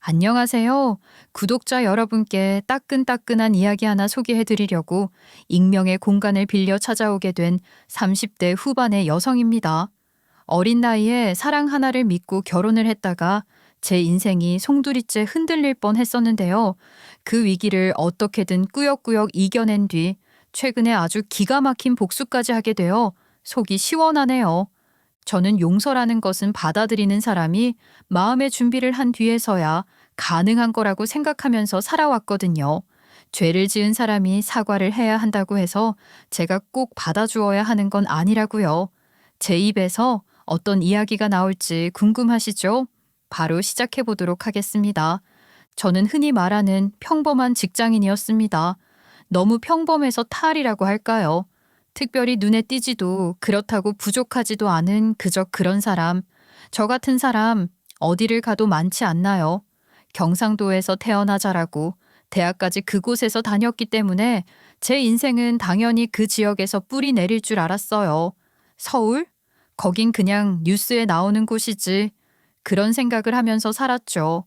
안녕하세요. 구독자 여러분께 따끈따끈한 이야기 하나 소개해 드리려고 익명의 공간을 빌려 찾아오게 된 30대 후반의 여성입니다. 어린 나이에 사랑 하나를 믿고 결혼을 했다가 제 인생이 송두리째 흔들릴 뻔 했었는데요. 그 위기를 어떻게든 꾸역꾸역 이겨낸 뒤 최근에 아주 기가 막힌 복수까지 하게 되어 속이 시원하네요. 저는 용서라는 것은 받아들이는 사람이 마음의 준비를 한 뒤에서야 가능한 거라고 생각하면서 살아왔거든요. 죄를 지은 사람이 사과를 해야 한다고 해서 제가 꼭 받아주어야 하는 건 아니라고요. 제 입에서 어떤 이야기가 나올지 궁금하시죠? 바로 시작해 보도록 하겠습니다. 저는 흔히 말하는 평범한 직장인이었습니다. 너무 평범해서 탈이라고 할까요? 특별히 눈에 띄지도 그렇다고 부족하지도 않은 그저 그런 사람. 저 같은 사람 어디를 가도 많지 않나요? 경상도에서 태어나 자라고 대학까지 그곳에서 다녔기 때문에 제 인생은 당연히 그 지역에서 뿌리 내릴 줄 알았어요. 서울? 거긴 그냥 뉴스에 나오는 곳이지. 그런 생각을 하면서 살았죠.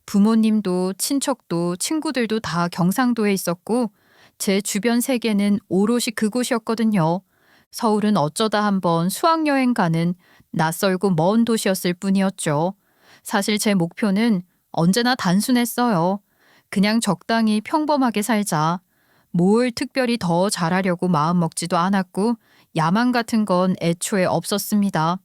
부모님도 친척도 친구들도 다 경상도에 있었고 제 주변 세계는 오롯이 그곳이었거든요. 서울은 어쩌다 한번 수학여행 가는 낯설고 먼 도시였을 뿐이었죠. 사실 제 목표는 언제나 단순했어요. 그냥 적당히 평범하게 살자. 뭘 특별히 더 잘하려고 마음먹지도 않았고 야망 같은 건 애초에 없었습니다.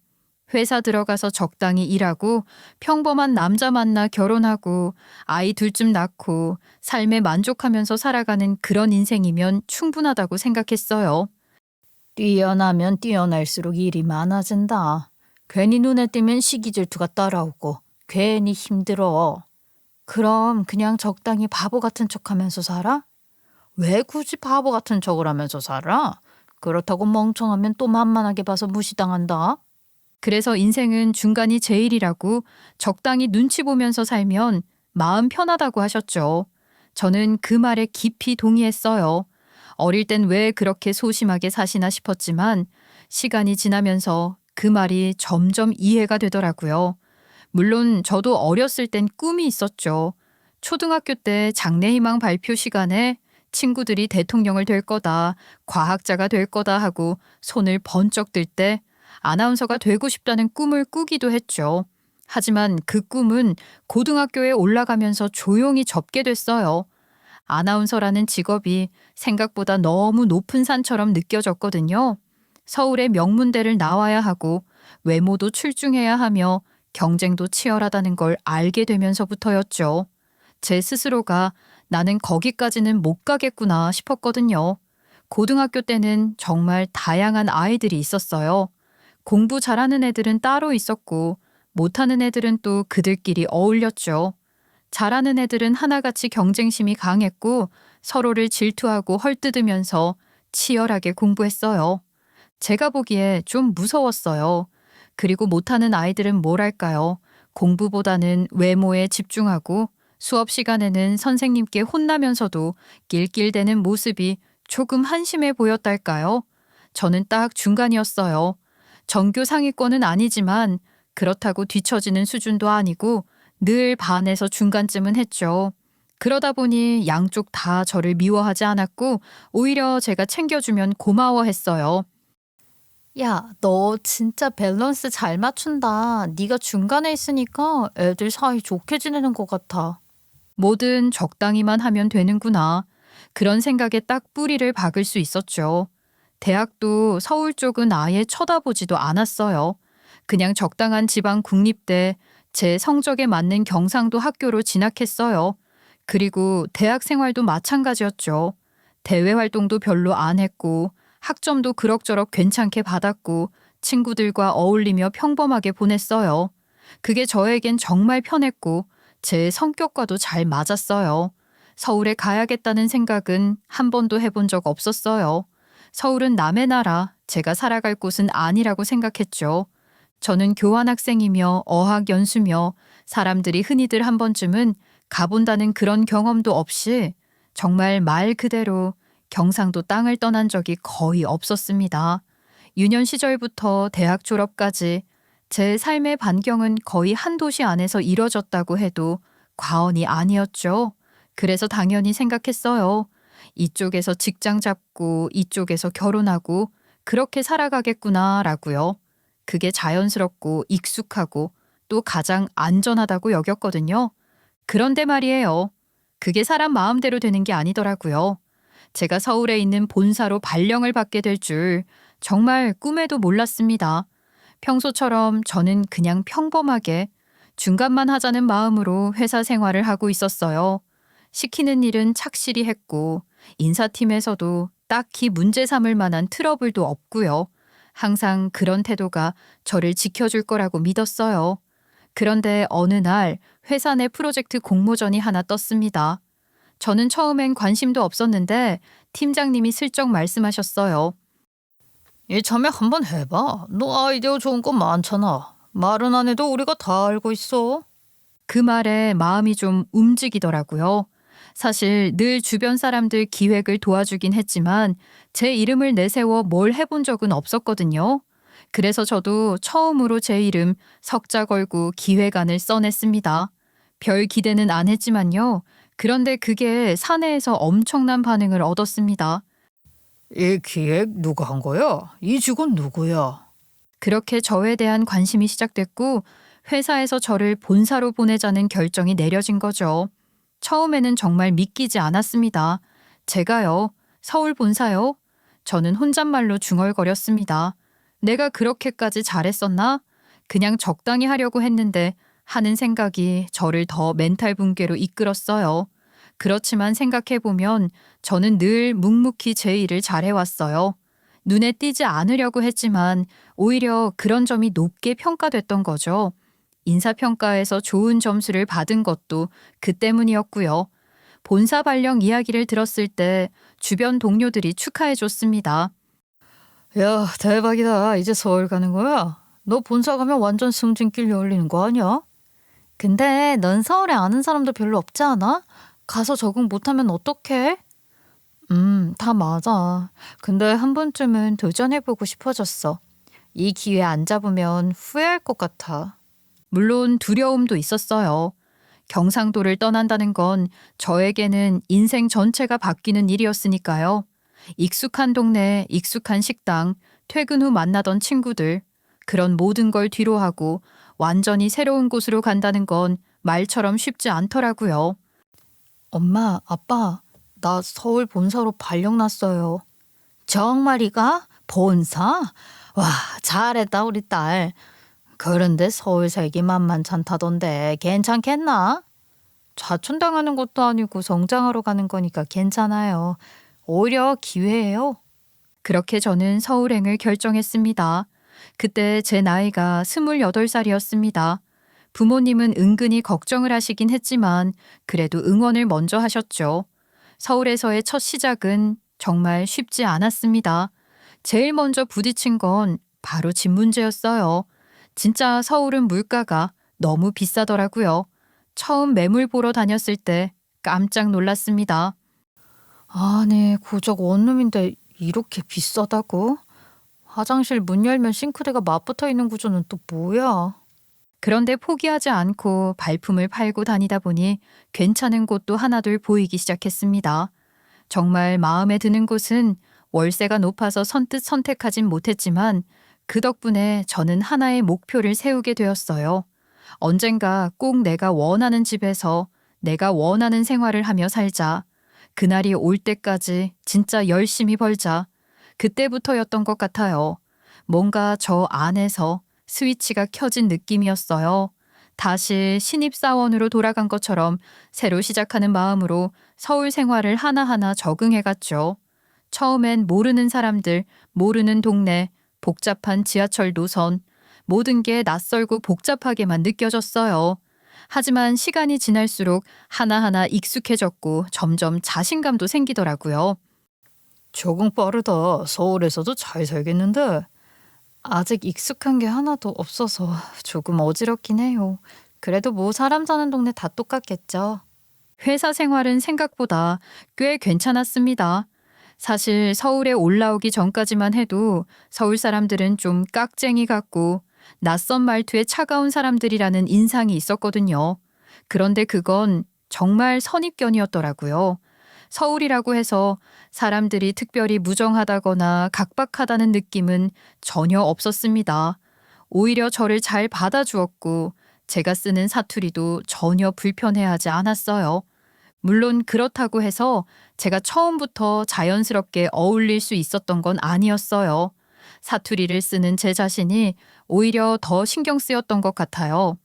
회사 들어가서 적당히 일하고 평범한 남자 만나 결혼하고 아이 둘쯤 낳고 삶에 만족하면서 살아가는 그런 인생이면 충분하다고 생각했어요. 뛰어나면 뛰어날수록 일이 많아진다. 괜히 눈에 띄면 시기 질투가 따라오고 괜히 힘들어. 그럼 그냥 적당히 바보 같은 척하면서 살아? 왜 굳이 바보 같은 척을 하면서 살아? 그렇다고 멍청하면 또 만만하게 봐서 무시당한다. 그래서 인생은 중간이 제일이라고 적당히 눈치 보면서 살면 마음 편하다고 하셨죠. 저는 그 말에 깊이 동의했어요. 어릴 땐 왜 그렇게 소심하게 사시나 싶었지만 시간이 지나면서 그 말이 점점 이해가 되더라고요. 물론 저도 어렸을 땐 꿈이 있었죠. 초등학교 때 장래희망 발표 시간에 친구들이 대통령을 될 거다, 과학자가 될 거다 하고 손을 번쩍 들 때 아나운서가 되고 싶다는 꿈을 꾸기도 했죠. 하지만 그 꿈은 고등학교에 올라가면서 조용히 접게 됐어요. 아나운서라는 직업이 생각보다 너무 높은 산처럼 느껴졌거든요. 서울의 명문대를 나와야 하고 외모도 출중해야 하며 경쟁도 치열하다는 걸 알게 되면서부터였죠. 제 스스로가 나는 거기까지는 못 가겠구나 싶었거든요. 고등학교 때는 정말 다양한 아이들이 있었어요. 공부 잘하는 애들은 따로 있었고 못하는 애들은 또 그들끼리 어울렸죠. 잘하는 애들은 하나같이 경쟁심이 강했고 서로를 질투하고 헐뜯으면서 치열하게 공부했어요. 제가 보기에 좀 무서웠어요. 그리고 못하는 아이들은 뭐랄까요? 공부보다는 외모에 집중하고 수업 시간에는 선생님께 혼나면서도 낄낄대는 모습이 조금 한심해 보였달까요? 저는 딱 중간이었어요. 전교 상위권은 아니지만 그렇다고 뒤처지는 수준도 아니고 늘 반에서 중간쯤은 했죠. 그러다 보니 양쪽 다 저를 미워하지 않았고 오히려 제가 챙겨주면 고마워했어요. 야, 너 진짜 밸런스 잘 맞춘다. 네가 중간에 있으니까 애들 사이 좋게 지내는 것 같아. 뭐든 적당히만 하면 되는구나. 그런 생각에 딱 뿌리를 박을 수 있었죠. 대학도 서울 쪽은 아예 쳐다보지도 않았어요. 그냥 적당한 지방 국립대, 제 성적에 맞는 경상도 학교로 진학했어요. 그리고 대학 생활도 마찬가지였죠. 대외 활동도 별로 안 했고 학점도 그럭저럭 괜찮게 받았고 친구들과 어울리며 평범하게 보냈어요. 그게 저에겐 정말 편했고 제 성격과도 잘 맞았어요. 서울에 가야겠다는 생각은 한 번도 해본 적 없었어요. 서울은 남의 나라, 제가 살아갈 곳은 아니라고 생각했죠. 저는 교환학생이며 어학연수며 사람들이 흔히들 한 번쯤은 가본다는 그런 경험도 없이 정말 말 그대로 경상도 땅을 떠난 적이 거의 없었습니다. 유년 시절부터 대학 졸업까지 제 삶의 반경은 거의 한 도시 안에서 이뤄졌다고 해도 과언이 아니었죠. 그래서 당연히 생각했어요. 이쪽에서 직장 잡고 이쪽에서 결혼하고 그렇게 살아가겠구나라고요. 그게 자연스럽고 익숙하고 또 가장 안전하다고 여겼거든요. 그런데 말이에요. 그게 사람 마음대로 되는 게 아니더라고요. 제가 서울에 있는 본사로 발령을 받게 될 줄 정말 꿈에도 몰랐습니다. 평소처럼 저는 그냥 평범하게 중간만 하자는 마음으로 회사 생활을 하고 있었어요. 시키는 일은 착실히 했고 인사팀에서도 딱히 문제 삼을 만한 트러블도 없고요. 항상 그런 태도가 저를 지켜줄 거라고 믿었어요. 그런데 어느 날 회사 내 프로젝트 공모전이 하나 떴습니다. 저는 처음엔 관심도 없었는데 팀장님이 슬쩍 말씀하셨어요. 이참에 한번 해봐. 너 아이디어 좋은 거 많잖아. 말은 안 해도 우리가 다 알고 있어. 그 말에 마음이 좀 움직이더라고요. 사실 늘 주변 사람들 기획을 도와주긴 했지만 제 이름을 내세워 뭘 해본 적은 없었거든요. 그래서 저도 처음으로 제 이름 석자 걸고 기획안을 써냈습니다. 별 기대는 안 했지만요. 그런데 그게 사내에서 엄청난 반응을 얻었습니다. 이 기획 누가 한 거야? 이 직원 누구야? 그렇게 저에 대한 관심이 시작됐고 회사에서 저를 본사로 보내자는 결정이 내려진 거죠. 처음에는 정말 믿기지 않았습니다. 제가요? 서울 본사요? 저는 혼잣말로 중얼거렸습니다. 내가 그렇게까지 잘했었나? 그냥 적당히 하려고 했는데 하는 생각이 저를 더 멘탈 붕괴로 이끌었어요. 그렇지만 생각해보면 저는 늘 묵묵히 제 일을 잘해왔어요. 눈에 띄지 않으려고 했지만 오히려 그런 점이 높게 평가됐던 거죠. 인사평가에서 좋은 점수를 받은 것도 그 때문이었고요. 본사 발령 이야기를 들었을 때 주변 동료들이 축하해줬습니다. 야, 대박이다. 이제 서울 가는 거야? 너 본사 가면 완전 승진길 열리는 거 아니야? 근데 넌 서울에 아는 사람도 별로 없지 않아? 가서 적응 못하면 어떡해? 다 맞아. 근데 한 번쯤은 도전해보고 싶어졌어. 이 기회 안 잡으면 후회할 것 같아. 물론 두려움도 있었어요. 경상도를 떠난다는 건 저에게는 인생 전체가 바뀌는 일이었으니까요. 익숙한 동네, 익숙한 식당, 퇴근 후 만나던 친구들, 그런 모든 걸 뒤로하고 완전히 새로운 곳으로 간다는 건 말처럼 쉽지 않더라고요. 엄마, 아빠, 나 서울 본사로 발령 났어요. 정말이가? 본사? 와, 잘했다 우리 딸. 그런데 서울 살기 만만찮다던데 괜찮겠나? 좌천당하는 것도 아니고 성장하러 가는 거니까 괜찮아요. 오히려 기회예요. 그렇게 저는 서울행을 결정했습니다. 그때 제 나이가 28살이었습니다. 부모님은 은근히 걱정을 하시긴 했지만 그래도 응원을 먼저 하셨죠. 서울에서의 첫 시작은 정말 쉽지 않았습니다. 제일 먼저 부딪힌 건 바로 집 문제였어요. 진짜 서울은 물가가 너무 비싸더라고요. 처음 매물 보러 다녔을 때 깜짝 놀랐습니다. 아니, 고작 원룸인데 이렇게 비싸다고? 화장실 문 열면 싱크대가 맞붙어 있는 구조는 또 뭐야? 그런데 포기하지 않고 발품을 팔고 다니다 보니 괜찮은 곳도 하나둘 보이기 시작했습니다. 정말 마음에 드는 곳은 월세가 높아서 선뜻 선택하진 못했지만 그 덕분에 저는 하나의 목표를 세우게 되었어요. 언젠가 꼭 내가 원하는 집에서 내가 원하는 생활을 하며 살자. 그날이 올 때까지 진짜 열심히 벌자. 그때부터였던 것 같아요. 뭔가 저 안에서 스위치가 켜진 느낌이었어요. 다시 신입사원으로 돌아간 것처럼 새로 시작하는 마음으로 서울 생활을 하나하나 적응해갔죠. 처음엔 모르는 사람들, 모르는 동네, 복잡한 지하철 노선, 모든 게 낯설고 복잡하게만 느껴졌어요. 하지만 시간이 지날수록 하나하나 익숙해졌고 점점 자신감도 생기더라고요. 적응 빠르다. 서울에서도 잘 살겠는데. 아직 익숙한 게 하나도 없어서 조금 어지럽긴 해요. 그래도 뭐 사람 사는 동네 다 똑같겠죠. 회사 생활은 생각보다 꽤 괜찮았습니다. 사실 서울에 올라오기 전까지만 해도 서울 사람들은 좀 깍쟁이 같고 낯선 말투에 차가운 사람들이라는 인상이 있었거든요. 그런데 그건 정말 선입견이었더라고요. 서울이라고 해서 사람들이 특별히 무정하다거나 각박하다는 느낌은 전혀 없었습니다. 오히려 저를 잘 받아주었고 제가 쓰는 사투리도 전혀 불편해하지 않았어요. 물론 그렇다고 해서 제가 처음부터 자연스럽게 어울릴 수 있었던 건 아니었어요. 사투리를 쓰는 제 자신이 오히려 더 신경 쓰였던 것 같아요.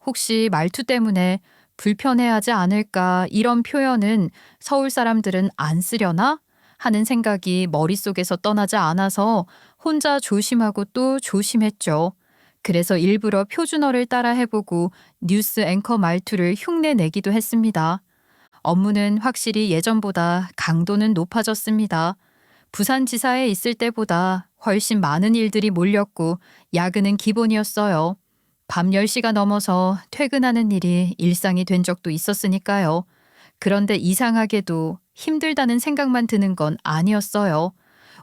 혹시 말투 때문에 불편해하지 않을까 이런 표현은 서울 사람들은 안 쓰려나? 하는 생각이 머릿속에서 떠나지 않아서 혼자 조심하고 또 조심했죠. 그래서 일부러 표준어를 따라 해보고 뉴스 앵커 말투를 흉내내기도 했습니다. 업무는 확실히 예전보다 강도는 높아졌습니다. 부산지사에 있을 때보다 훨씬 많은 일들이 몰렸고 야근은 기본이었어요. 밤 10시가 넘어서 퇴근하는 일이 일상이 된 적도 있었으니까요. 그런데 이상하게도 힘들다는 생각만 드는 건 아니었어요.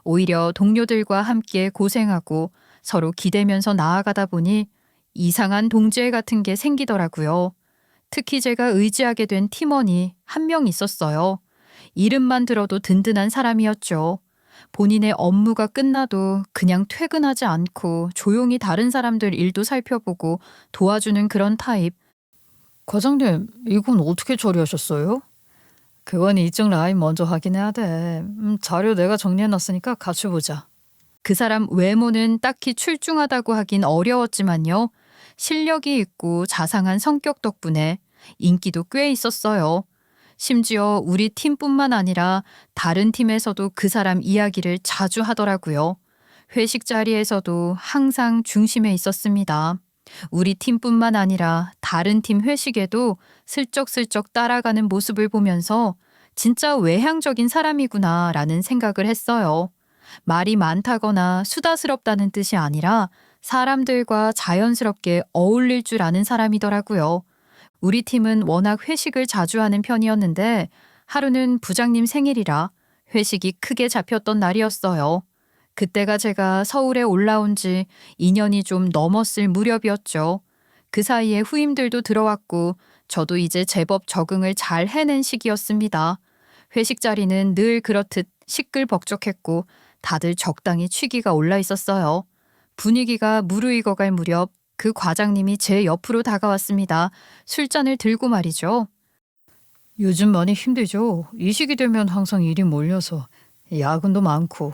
오히려 동료들과 함께 고생하고 서로 기대면서 나아가다 보니 이상한 동지애 같은 게 생기더라고요. 특히 제가 의지하게 된 팀원이 한 명 있었어요. 이름만 들어도 든든한 사람이었죠. 본인의 업무가 끝나도 그냥 퇴근하지 않고 조용히 다른 사람들 일도 살펴보고 도와주는 그런 타입. 과장님, 이건 어떻게 처리하셨어요? 그건 이쪽 라인 먼저 확인해야 돼. 자료 내가 정리해놨으니까 같이 보자. 그 사람 외모는 딱히 출중하다고 하긴 어려웠지만요. 실력이 있고 자상한 성격 덕분에 인기도 꽤 있었어요. 심지어 우리 팀뿐만 아니라 다른 팀에서도 그 사람 이야기를 자주 하더라고요. 회식 자리에서도 항상 중심에 있었습니다. 우리 팀뿐만 아니라 다른 팀 회식에도 슬쩍슬쩍 따라가는 모습을 보면서 진짜 외향적인 사람이구나라는 생각을 했어요. 말이 많다거나 수다스럽다는 뜻이 아니라 사람들과 자연스럽게 어울릴 줄 아는 사람이더라고요. 우리 팀은 워낙 회식을 자주 하는 편이었는데 하루는 부장님 생일이라 회식이 크게 잡혔던 날이었어요. 그때가 제가 서울에 올라온 지 2년이 좀 넘었을 무렵이었죠. 그 사이에 후임들도 들어왔고 저도 이제 제법 적응을 잘 해낸 시기였습니다. 회식 자리는 늘 그렇듯 시끌벅적했고 다들 적당히 취기가 올라 있었어요. 분위기가 무르익어갈 무렵 그 과장님이 제 옆으로 다가왔습니다. 술잔을 들고 말이죠. 요즘 많이 힘들죠? 이 시기 되면 항상 일이 몰려서 야근도 많고.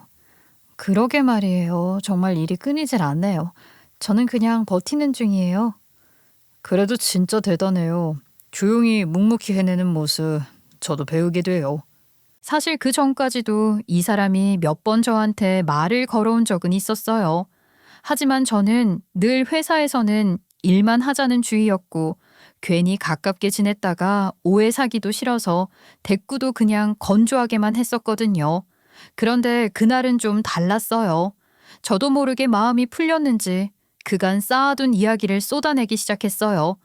그러게 말이에요. 정말 일이 끊이질 않네요. 저는 그냥 버티는 중이에요. 그래도 진짜 대단해요. 조용히 묵묵히 해내는 모습 저도 배우게 돼요. 사실 그 전까지도 이 사람이 몇 번 저한테 말을 걸어온 적은 있었어요. 하지만 저는 늘 회사에서는 일만 하자는 주의였고 괜히 가깝게 지냈다가 오해 사기도 싫어서 대꾸도 그냥 건조하게만 했었거든요. 그런데 그날은 좀 달랐어요. 저도 모르게 마음이 풀렸는지 그간 쌓아둔 이야기를 쏟아내기 시작했어요.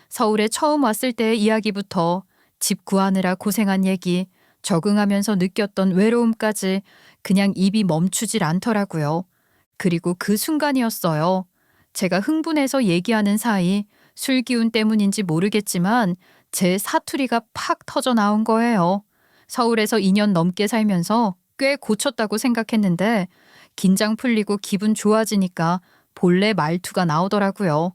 서울에 처음 왔을 때의 이야기부터 집 구하느라 고생한 얘기, 적응하면서 느꼈던 외로움까지 그냥 입이 멈추질 않더라고요. 그리고 그 순간이었어요. 제가 흥분해서 얘기하는 사이 술 기운 때문인지 모르겠지만 제 사투리가 팍 터져 나온 거예요. 서울에서 2년 넘게 살면서 꽤 고쳤다고 생각했는데 긴장 풀리고 기분 좋아지니까 본래 말투가 나오더라고요.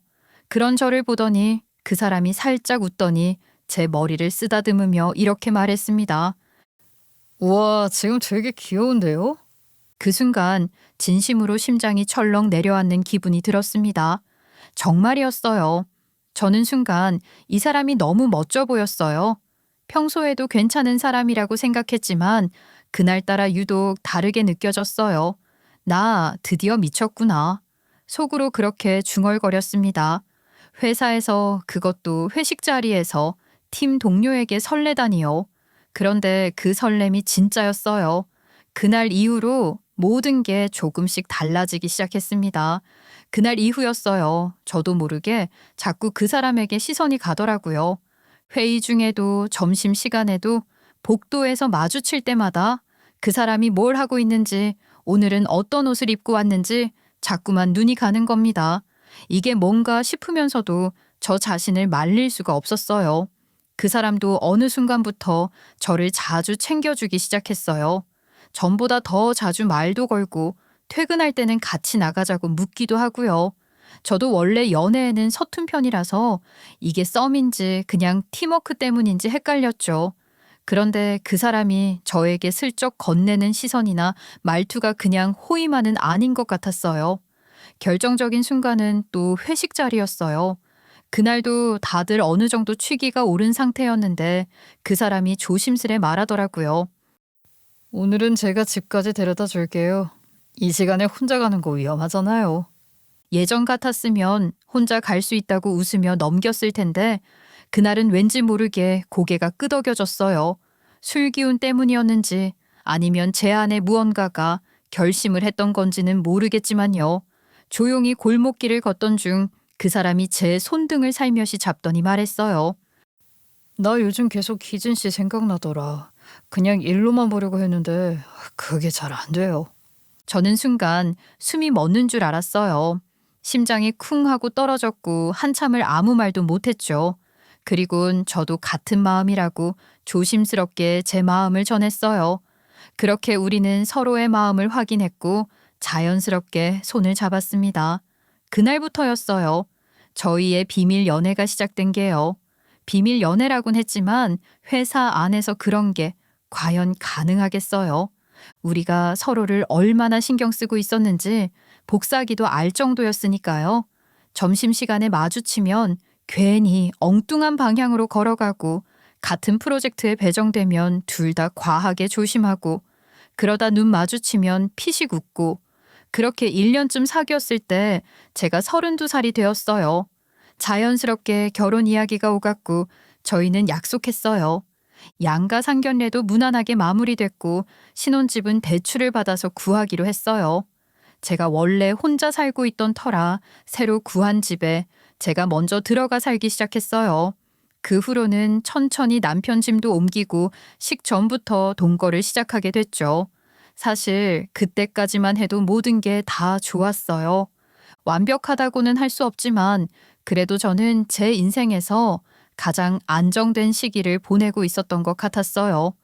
그런 저를 보더니 그 사람이 살짝 웃더니 제 머리를 쓰다듬으며 이렇게 말했습니다. 우와, 지금 되게 귀여운데요? 그 순간 진심으로 심장이 철렁 내려앉는 기분이 들었습니다. 정말이었어요. 저는 순간 이 사람이 너무 멋져 보였어요. 평소에도 괜찮은 사람이라고 생각했지만 그날따라 유독 다르게 느껴졌어요. 나 드디어 미쳤구나. 속으로 그렇게 중얼거렸습니다. 회사에서, 그것도 회식 자리에서 팀 동료에게 설레다니요. 그런데 그 설렘이 진짜였어요. 그날 이후로 모든 게 조금씩 달라지기 시작했습니다. 그날 이후였어요. 저도 모르게 자꾸 그 사람에게 시선이 가더라고요. 회의 중에도 점심시간에도 복도에서 마주칠 때마다 그 사람이 뭘 하고 있는지, 오늘은 어떤 옷을 입고 왔는지 자꾸만 눈이 가는 겁니다. 이게 뭔가 싶으면서도 저 자신을 말릴 수가 없었어요. 그 사람도 어느 순간부터 저를 자주 챙겨주기 시작했어요. 전보다 더 자주 말도 걸고 퇴근할 때는 같이 나가자고 묻기도 하고요. 저도 원래 연애에는 서툰 편이라서 이게 썸인지 그냥 팀워크 때문인지 헷갈렸죠. 그런데 그 사람이 저에게 슬쩍 건네는 시선이나 말투가 그냥 호의만은 아닌 것 같았어요. 결정적인 순간은 또 회식 자리였어요. 그날도 다들 어느 정도 취기가 오른 상태였는데 그 사람이 조심스레 말하더라고요. 오늘은 제가 집까지 데려다 줄게요. 이 시간에 혼자 가는 거 위험하잖아요. 예전 같았으면 혼자 갈 수 있다고 웃으며 넘겼을 텐데 그날은 왠지 모르게 고개가 끄덕여졌어요. 술 기운 때문이었는지 아니면 제 안에 무언가가 결심을 했던 건지는 모르겠지만요. 조용히 골목길을 걷던 중 그 사람이 제 손등을 살며시 잡더니 말했어요. 나 요즘 계속 희진 씨 생각나더라. 그냥 일로만 보려고 했는데 그게 잘 안 돼요. 저는 순간 숨이 멎는 줄 알았어요. 심장이 쿵 하고 떨어졌고 한참을 아무 말도 못했죠. 그리곤 저도 같은 마음이라고 조심스럽게 제 마음을 전했어요. 그렇게 우리는 서로의 마음을 확인했고 자연스럽게 손을 잡았습니다. 그날부터였어요. 저희의 비밀 연애가 시작된 게요. 비밀 연애라곤 했지만 회사 안에서 그런 게 과연 가능하겠어요? 우리가 서로를 얼마나 신경 쓰고 있었는지 복사기도 알 정도였으니까요. 점심시간에 마주치면 괜히 엉뚱한 방향으로 걸어가고 같은 프로젝트에 배정되면 둘 다 과하게 조심하고 그러다 눈 마주치면 피식 웃고 그렇게 1년쯤 사귀었을 때 제가 32살이 되었어요. 자연스럽게 결혼 이야기가 오갔고 저희는 약속했어요. 양가 상견례도 무난하게 마무리됐고 신혼집은 대출을 받아서 구하기로 했어요. 제가 원래 혼자 살고 있던 터라 새로 구한 집에 제가 먼저 들어가 살기 시작했어요. 그 후로는 천천히 남편 짐도 옮기고 식전부터 동거를 시작하게 됐죠. 사실 그때까지만 해도 모든 게 다 좋았어요. 완벽하다고는 할 수 없지만 그래도 저는 제 인생에서 가장 안정된 시기를 보내고 있었던 것 같았어요.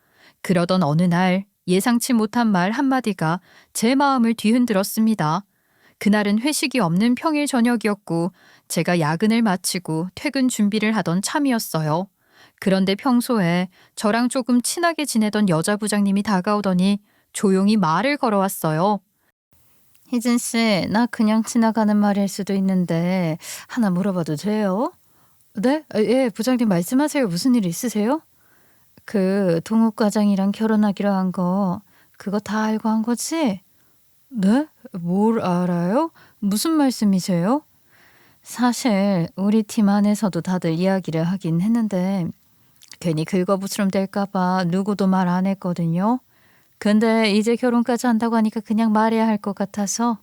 그러던 어느 날 예상치 못한 말 한마디가 제 마음을 뒤흔들었습니다. 그날은 회식이 없는 평일 저녁이었고 제가 야근을 마치고 퇴근 준비를 하던 참이었어요. 그런데 평소에 저랑 조금 친하게 지내던 여자 부장님이 다가오더니 조용히 말을 걸어왔어요. 희진 씨, 나 그냥 지나가는 말일 수도 있는데 하나 물어봐도 돼요? 네? 예, 부장님 말씀하세요. 무슨 일 있으세요? 그 동욱 과장이랑 결혼하기로 한 거 그거 다 알고 한 거지? 네? 뭘 알아요? 무슨 말씀이세요? 사실 우리 팀 안에서도 다들 이야기를 하긴 했는데 괜히 긁어부스럼 될까 봐 누구도 말 안 했거든요. 근데 이제 결혼까지 한다고 하니까 그냥 말해야 할 것 같아서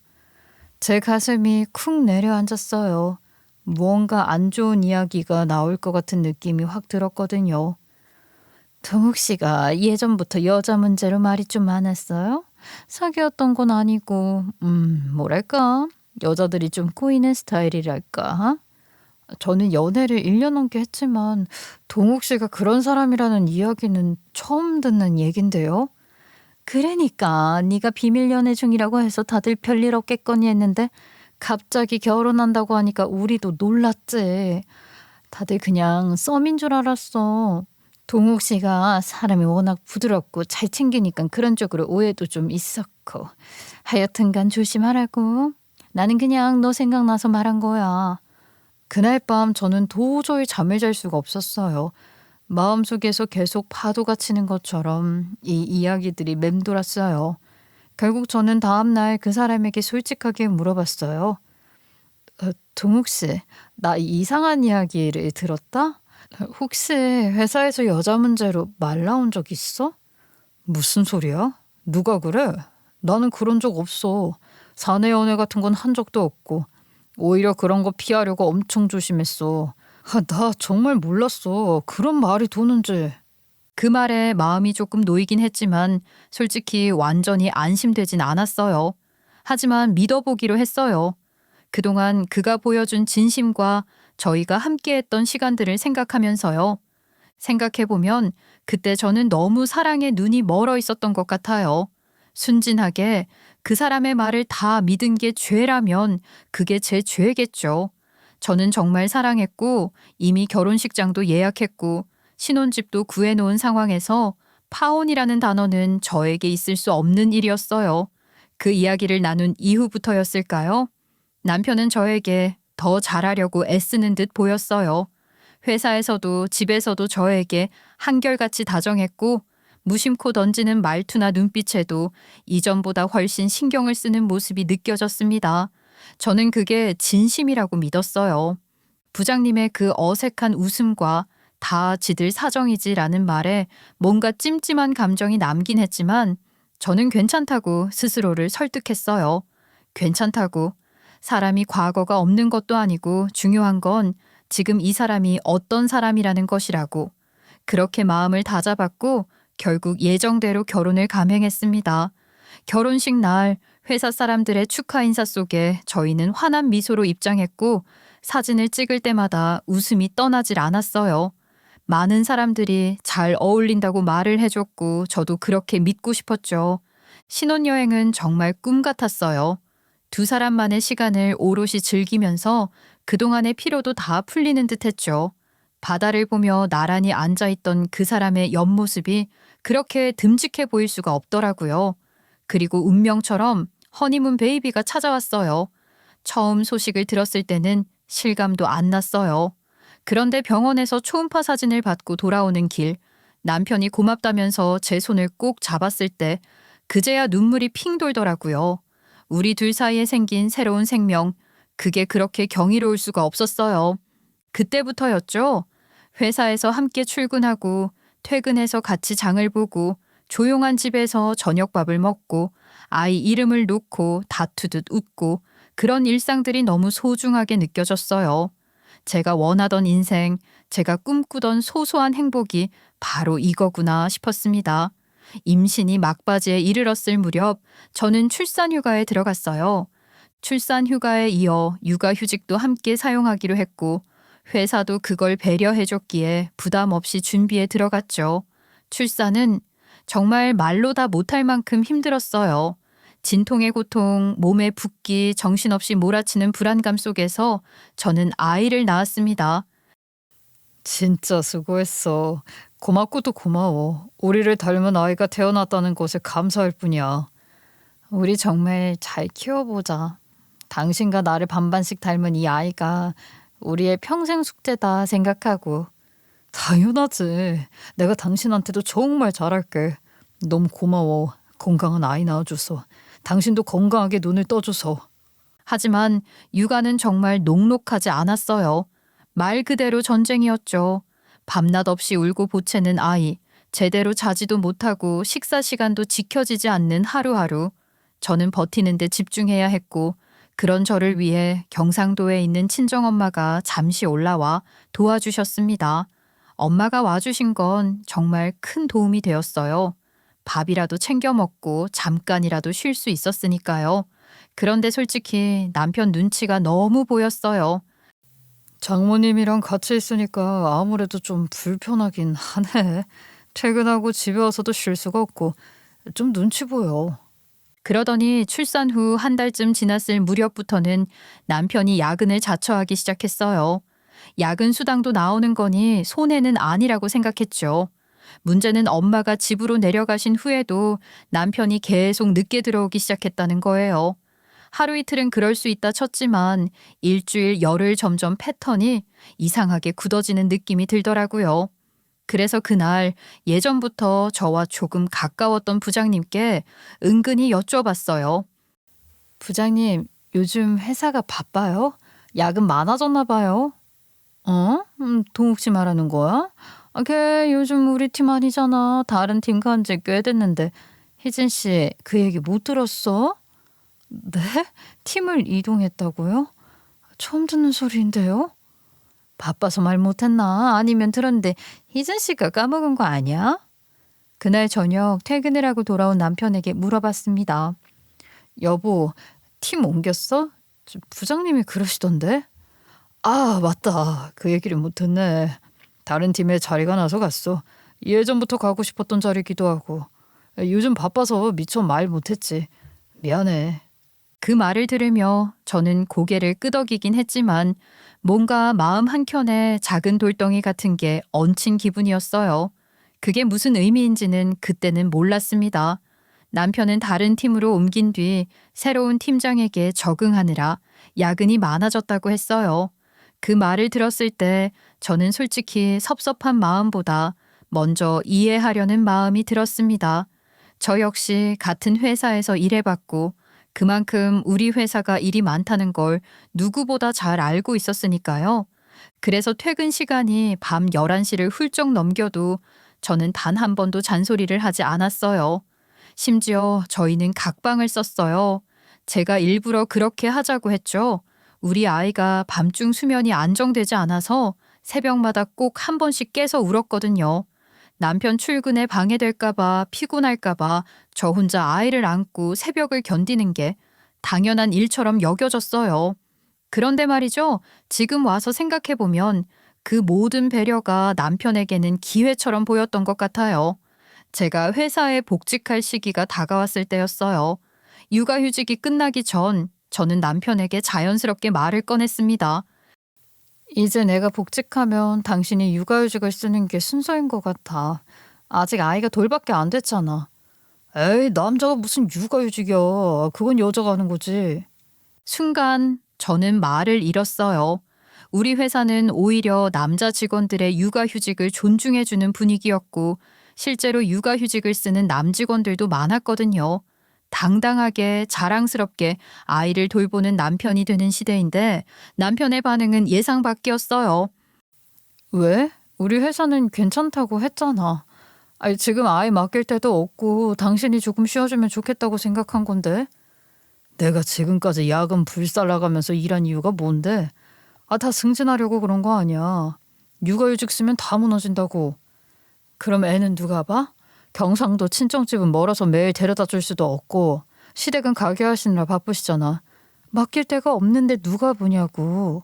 제 가슴이 쿵 내려앉았어요. 무언가 안 좋은 이야기가 나올 것 같은 느낌이 확 들었거든요. 동욱 씨가 예전부터 여자 문제로 말이 좀 많았어요? 사귀었던 건 아니고 뭐랄까 여자들이 좀 꼬이는 스타일이랄까? 저는 연애를 1년 넘게 했지만 동욱 씨가 그런 사람이라는 이야기는 처음 듣는 얘긴데요. 그러니까 네가 비밀 연애 중이라고 해서 다들 별일 없겠거니 했는데 갑자기 결혼한다고 하니까 우리도 놀랐지. 다들 그냥 썸인 줄 알았어. 동욱 씨가 사람이 워낙 부드럽고 잘 챙기니까 그런 쪽으로 오해도 좀 있었고. 하여튼간 조심하라고. 나는 그냥 너 생각나서 말한 거야. 그날 밤 저는 도저히 잠을 잘 수가 없었어요. 마음속에서 계속 파도가 치는 것처럼 이 이야기들이 맴돌았어요. 결국 저는 다음날 그 사람에게 솔직하게 물어봤어요. 동욱 씨, 나 이상한 이야기를 들었다? 혹시 회사에서 여자 문제로 말 나온 적 있어? 무슨 소리야? 누가 그래? 나는 그런 적 없어. 사내 연애 같은 건 한 적도 없고 오히려 그런 거 피하려고 엄청 조심했어. 나 정말 몰랐어. 그런 말이 도는지. 그 말에 마음이 조금 놓이긴 했지만 솔직히 완전히 안심되진 않았어요. 하지만 믿어보기로 했어요. 그동안 그가 보여준 진심과 저희가 함께했던 시간들을 생각하면서요. 생각해보면 그때 저는 너무 사랑에 눈이 멀어 있었던 것 같아요. 순진하게 그 사람의 말을 다 믿은 게 죄라면 그게 제 죄겠죠. 저는 정말 사랑했고 이미 결혼식장도 예약했고 신혼집도 구해놓은 상황에서 파혼이라는 단어는 저에게 있을 수 없는 일이었어요. 그 이야기를 나눈 이후부터였을까요? 남편은 저에게 더 잘하려고 애쓰는 듯 보였어요. 회사에서도 집에서도 저에게 한결같이 다정했고 무심코 던지는 말투나 눈빛에도 이전보다 훨씬 신경을 쓰는 모습이 느껴졌습니다. 저는 그게 진심이라고 믿었어요. 부장님의 그 어색한 웃음과 다 지들 사정이지라는 말에 뭔가 찜찜한 감정이 남긴 했지만 저는 괜찮다고 스스로를 설득했어요. 괜찮다고. 사람이 과거가 없는 것도 아니고 중요한 건 지금 이 사람이 어떤 사람이라는 것이라고. 그렇게 마음을 다잡았고 결국 예정대로 결혼을 감행했습니다. 결혼식 날 회사 사람들의 축하 인사 속에 저희는 환한 미소로 입장했고 사진을 찍을 때마다 웃음이 떠나질 않았어요. 많은 사람들이 잘 어울린다고 말을 해줬고 저도 그렇게 믿고 싶었죠. 신혼여행은 정말 꿈 같았어요. 두 사람만의 시간을 오롯이 즐기면서 그동안의 피로도 다 풀리는 듯 했죠. 바다를 보며 나란히 앉아있던 그 사람의 옆모습이 그렇게 듬직해 보일 수가 없더라고요. 그리고 운명처럼 허니문 베이비가 찾아왔어요. 처음 소식을 들었을 때는 실감도 안 났어요. 그런데 병원에서 초음파 사진을 받고 돌아오는 길, 남편이 고맙다면서 제 손을 꼭 잡았을 때 그제야 눈물이 핑 돌더라고요. 우리 둘 사이에 생긴 새로운 생명, 그게 그렇게 경이로울 수가 없었어요. 그때부터였죠. 회사에서 함께 출근하고 퇴근해서 같이 장을 보고 조용한 집에서 저녁밥을 먹고 아이 이름을 놓고 다투듯 웃고 그런 일상들이 너무 소중하게 느껴졌어요. 제가 원하던 인생, 제가 꿈꾸던 소소한 행복이 바로 이거구나 싶었습니다. 임신이 막바지에 이르렀을 무렵 저는 출산휴가에 들어갔어요. 출산휴가에 이어 육아휴직도 함께 사용하기로 했고 회사도 그걸 배려해줬기에 부담 없이 준비에 들어갔죠. 출산은 정말 말로 다 못할 만큼 힘들었어요. 진통의 고통, 몸의 붓기, 정신없이 몰아치는 불안감 속에서 저는 아이를 낳았습니다. 진짜 수고했어. 고맙고도 고마워. 우리를 닮은 아이가 태어났다는 것에 감사할 뿐이야. 우리 정말 잘 키워보자. 당신과 나를 반반씩 닮은 이 아이가 우리의 평생 숙제다 생각하고. 당연하지. 내가 당신한테도 정말 잘할게. 너무 고마워. 건강한 아이 낳아줘서. 당신도 건강하게 눈을 떠줘서. 하지만 육아는 정말 녹록하지 않았어요. 말 그대로 전쟁이었죠. 밤낮 없이 울고 보채는 아이, 제대로 자지도 못하고 식사 시간도 지켜지지 않는 하루하루. 저는 버티는데 집중해야 했고 그런 저를 위해 경상도에 있는 친정엄마가 잠시 올라와 도와주셨습니다. 엄마가 와주신 건 정말 큰 도움이 되었어요. 밥이라도 챙겨 먹고 잠깐이라도 쉴 수 있었으니까요. 그런데 솔직히 남편 눈치가 너무 보였어요. 장모님이랑 같이 있으니까 아무래도 좀 불편하긴 하네. 퇴근하고 집에 와서도 쉴 수가 없고 좀 눈치 보여. 그러더니 출산 후 한 달쯤 지났을 무렵부터는 남편이 야근을 자처하기 시작했어요. 야근 수당도 나오는 거니 손해는 아니라고 생각했죠. 문제는 엄마가 집으로 내려가신 후에도 남편이 계속 늦게 들어오기 시작했다는 거예요. 하루 이틀은 그럴 수 있다 쳤지만 일주일 열흘 점점 패턴이 이상하게 굳어지는 느낌이 들더라고요. 그래서 그날 예전부터 저와 조금 가까웠던 부장님께 은근히 여쭤봤어요. 부장님, 요즘 회사가 바빠요? 야근 많아졌나 봐요. 어? 동욱 씨 말하는 거야? 걔 요즘 우리 팀 아니잖아. 다른 팀 간 지 꽤 됐는데. 희진 씨, 그 얘기 못 들었어? 네? 팀을 이동했다고요? 처음 듣는 소리인데요? 바빠서 말 못했나? 아니면 들었는데 희진 씨가 까먹은 거 아니야? 그날 저녁 퇴근을 하고 돌아온 남편에게 물어봤습니다. 여보, 팀 옮겼어? 부장님이 그러시던데? 아, 맞다. 그 얘기를 못했네. 다른 팀에 자리가 나서 갔어. 예전부터 가고 싶었던 자리기도 하고. 요즘 바빠서 미처 말 못했지. 미안해. 그 말을 들으며 저는 고개를 끄덕이긴 했지만 뭔가 마음 한켠에 작은 돌덩이 같은 게 얹힌 기분이었어요. 그게 무슨 의미인지는 그때는 몰랐습니다. 남편은 다른 팀으로 옮긴 뒤 새로운 팀장에게 적응하느라 야근이 많아졌다고 했어요. 그 말을 들었을 때 저는 솔직히 섭섭한 마음보다 먼저 이해하려는 마음이 들었습니다. 저 역시 같은 회사에서 일해봤고 그만큼 우리 회사가 일이 많다는 걸 누구보다 잘 알고 있었으니까요. 그래서 퇴근 시간이 밤 11시를 훌쩍 넘겨도 저는 단 한 번도 잔소리를 하지 않았어요. 심지어 저희는 각방을 썼어요. 제가 일부러 그렇게 하자고 했죠. 우리 아이가 밤중 수면이 안정되지 않아서 새벽마다 꼭 한 번씩 깨서 울었거든요. 남편 출근에 방해될까봐 피곤할까봐 저 혼자 아이를 안고 새벽을 견디는 게 당연한 일처럼 여겨졌어요. 그런데 말이죠. 지금 와서 생각해보면 그 모든 배려가 남편에게는 기회처럼 보였던 것 같아요. 제가 회사에 복직할 시기가 다가왔을 때였어요. 육아휴직이 끝나기 전 저는 남편에게 자연스럽게 말을 꺼냈습니다. 이제 내가 복직하면 당신이 육아휴직을 쓰는 게 순서인 것 같아. 아직 아이가 돌밖에 안 됐잖아. 에이, 남자가 무슨 육아휴직이야. 그건 여자가 하는 거지. 순간 저는 말을 잃었어요. 우리 회사는 오히려 남자 직원들의 육아휴직을 존중해주는 분위기였고 실제로 육아휴직을 쓰는 남직원들도 많았거든요. 당당하게 자랑스럽게 아이를 돌보는 남편이 되는 시대인데 남편의 반응은 예상 밖이었어요. 왜? 우리 회사는 괜찮다고 했잖아. 아니, 지금 아이 맡길 때도 없고 당신이 조금 쉬어주면 좋겠다고 생각한 건데. 내가 지금까지 야근 불살라가면서 일한 이유가 뭔데? 다 승진하려고 그런 거 아니야. 육아휴직 쓰면 다 무너진다고. 그럼 애는 누가 봐? 경상도 친정집은 멀어서 매일 데려다 줄 수도 없고 시댁은 가게 하시느라 바쁘시잖아. 맡길 데가 없는데 누가 보냐고.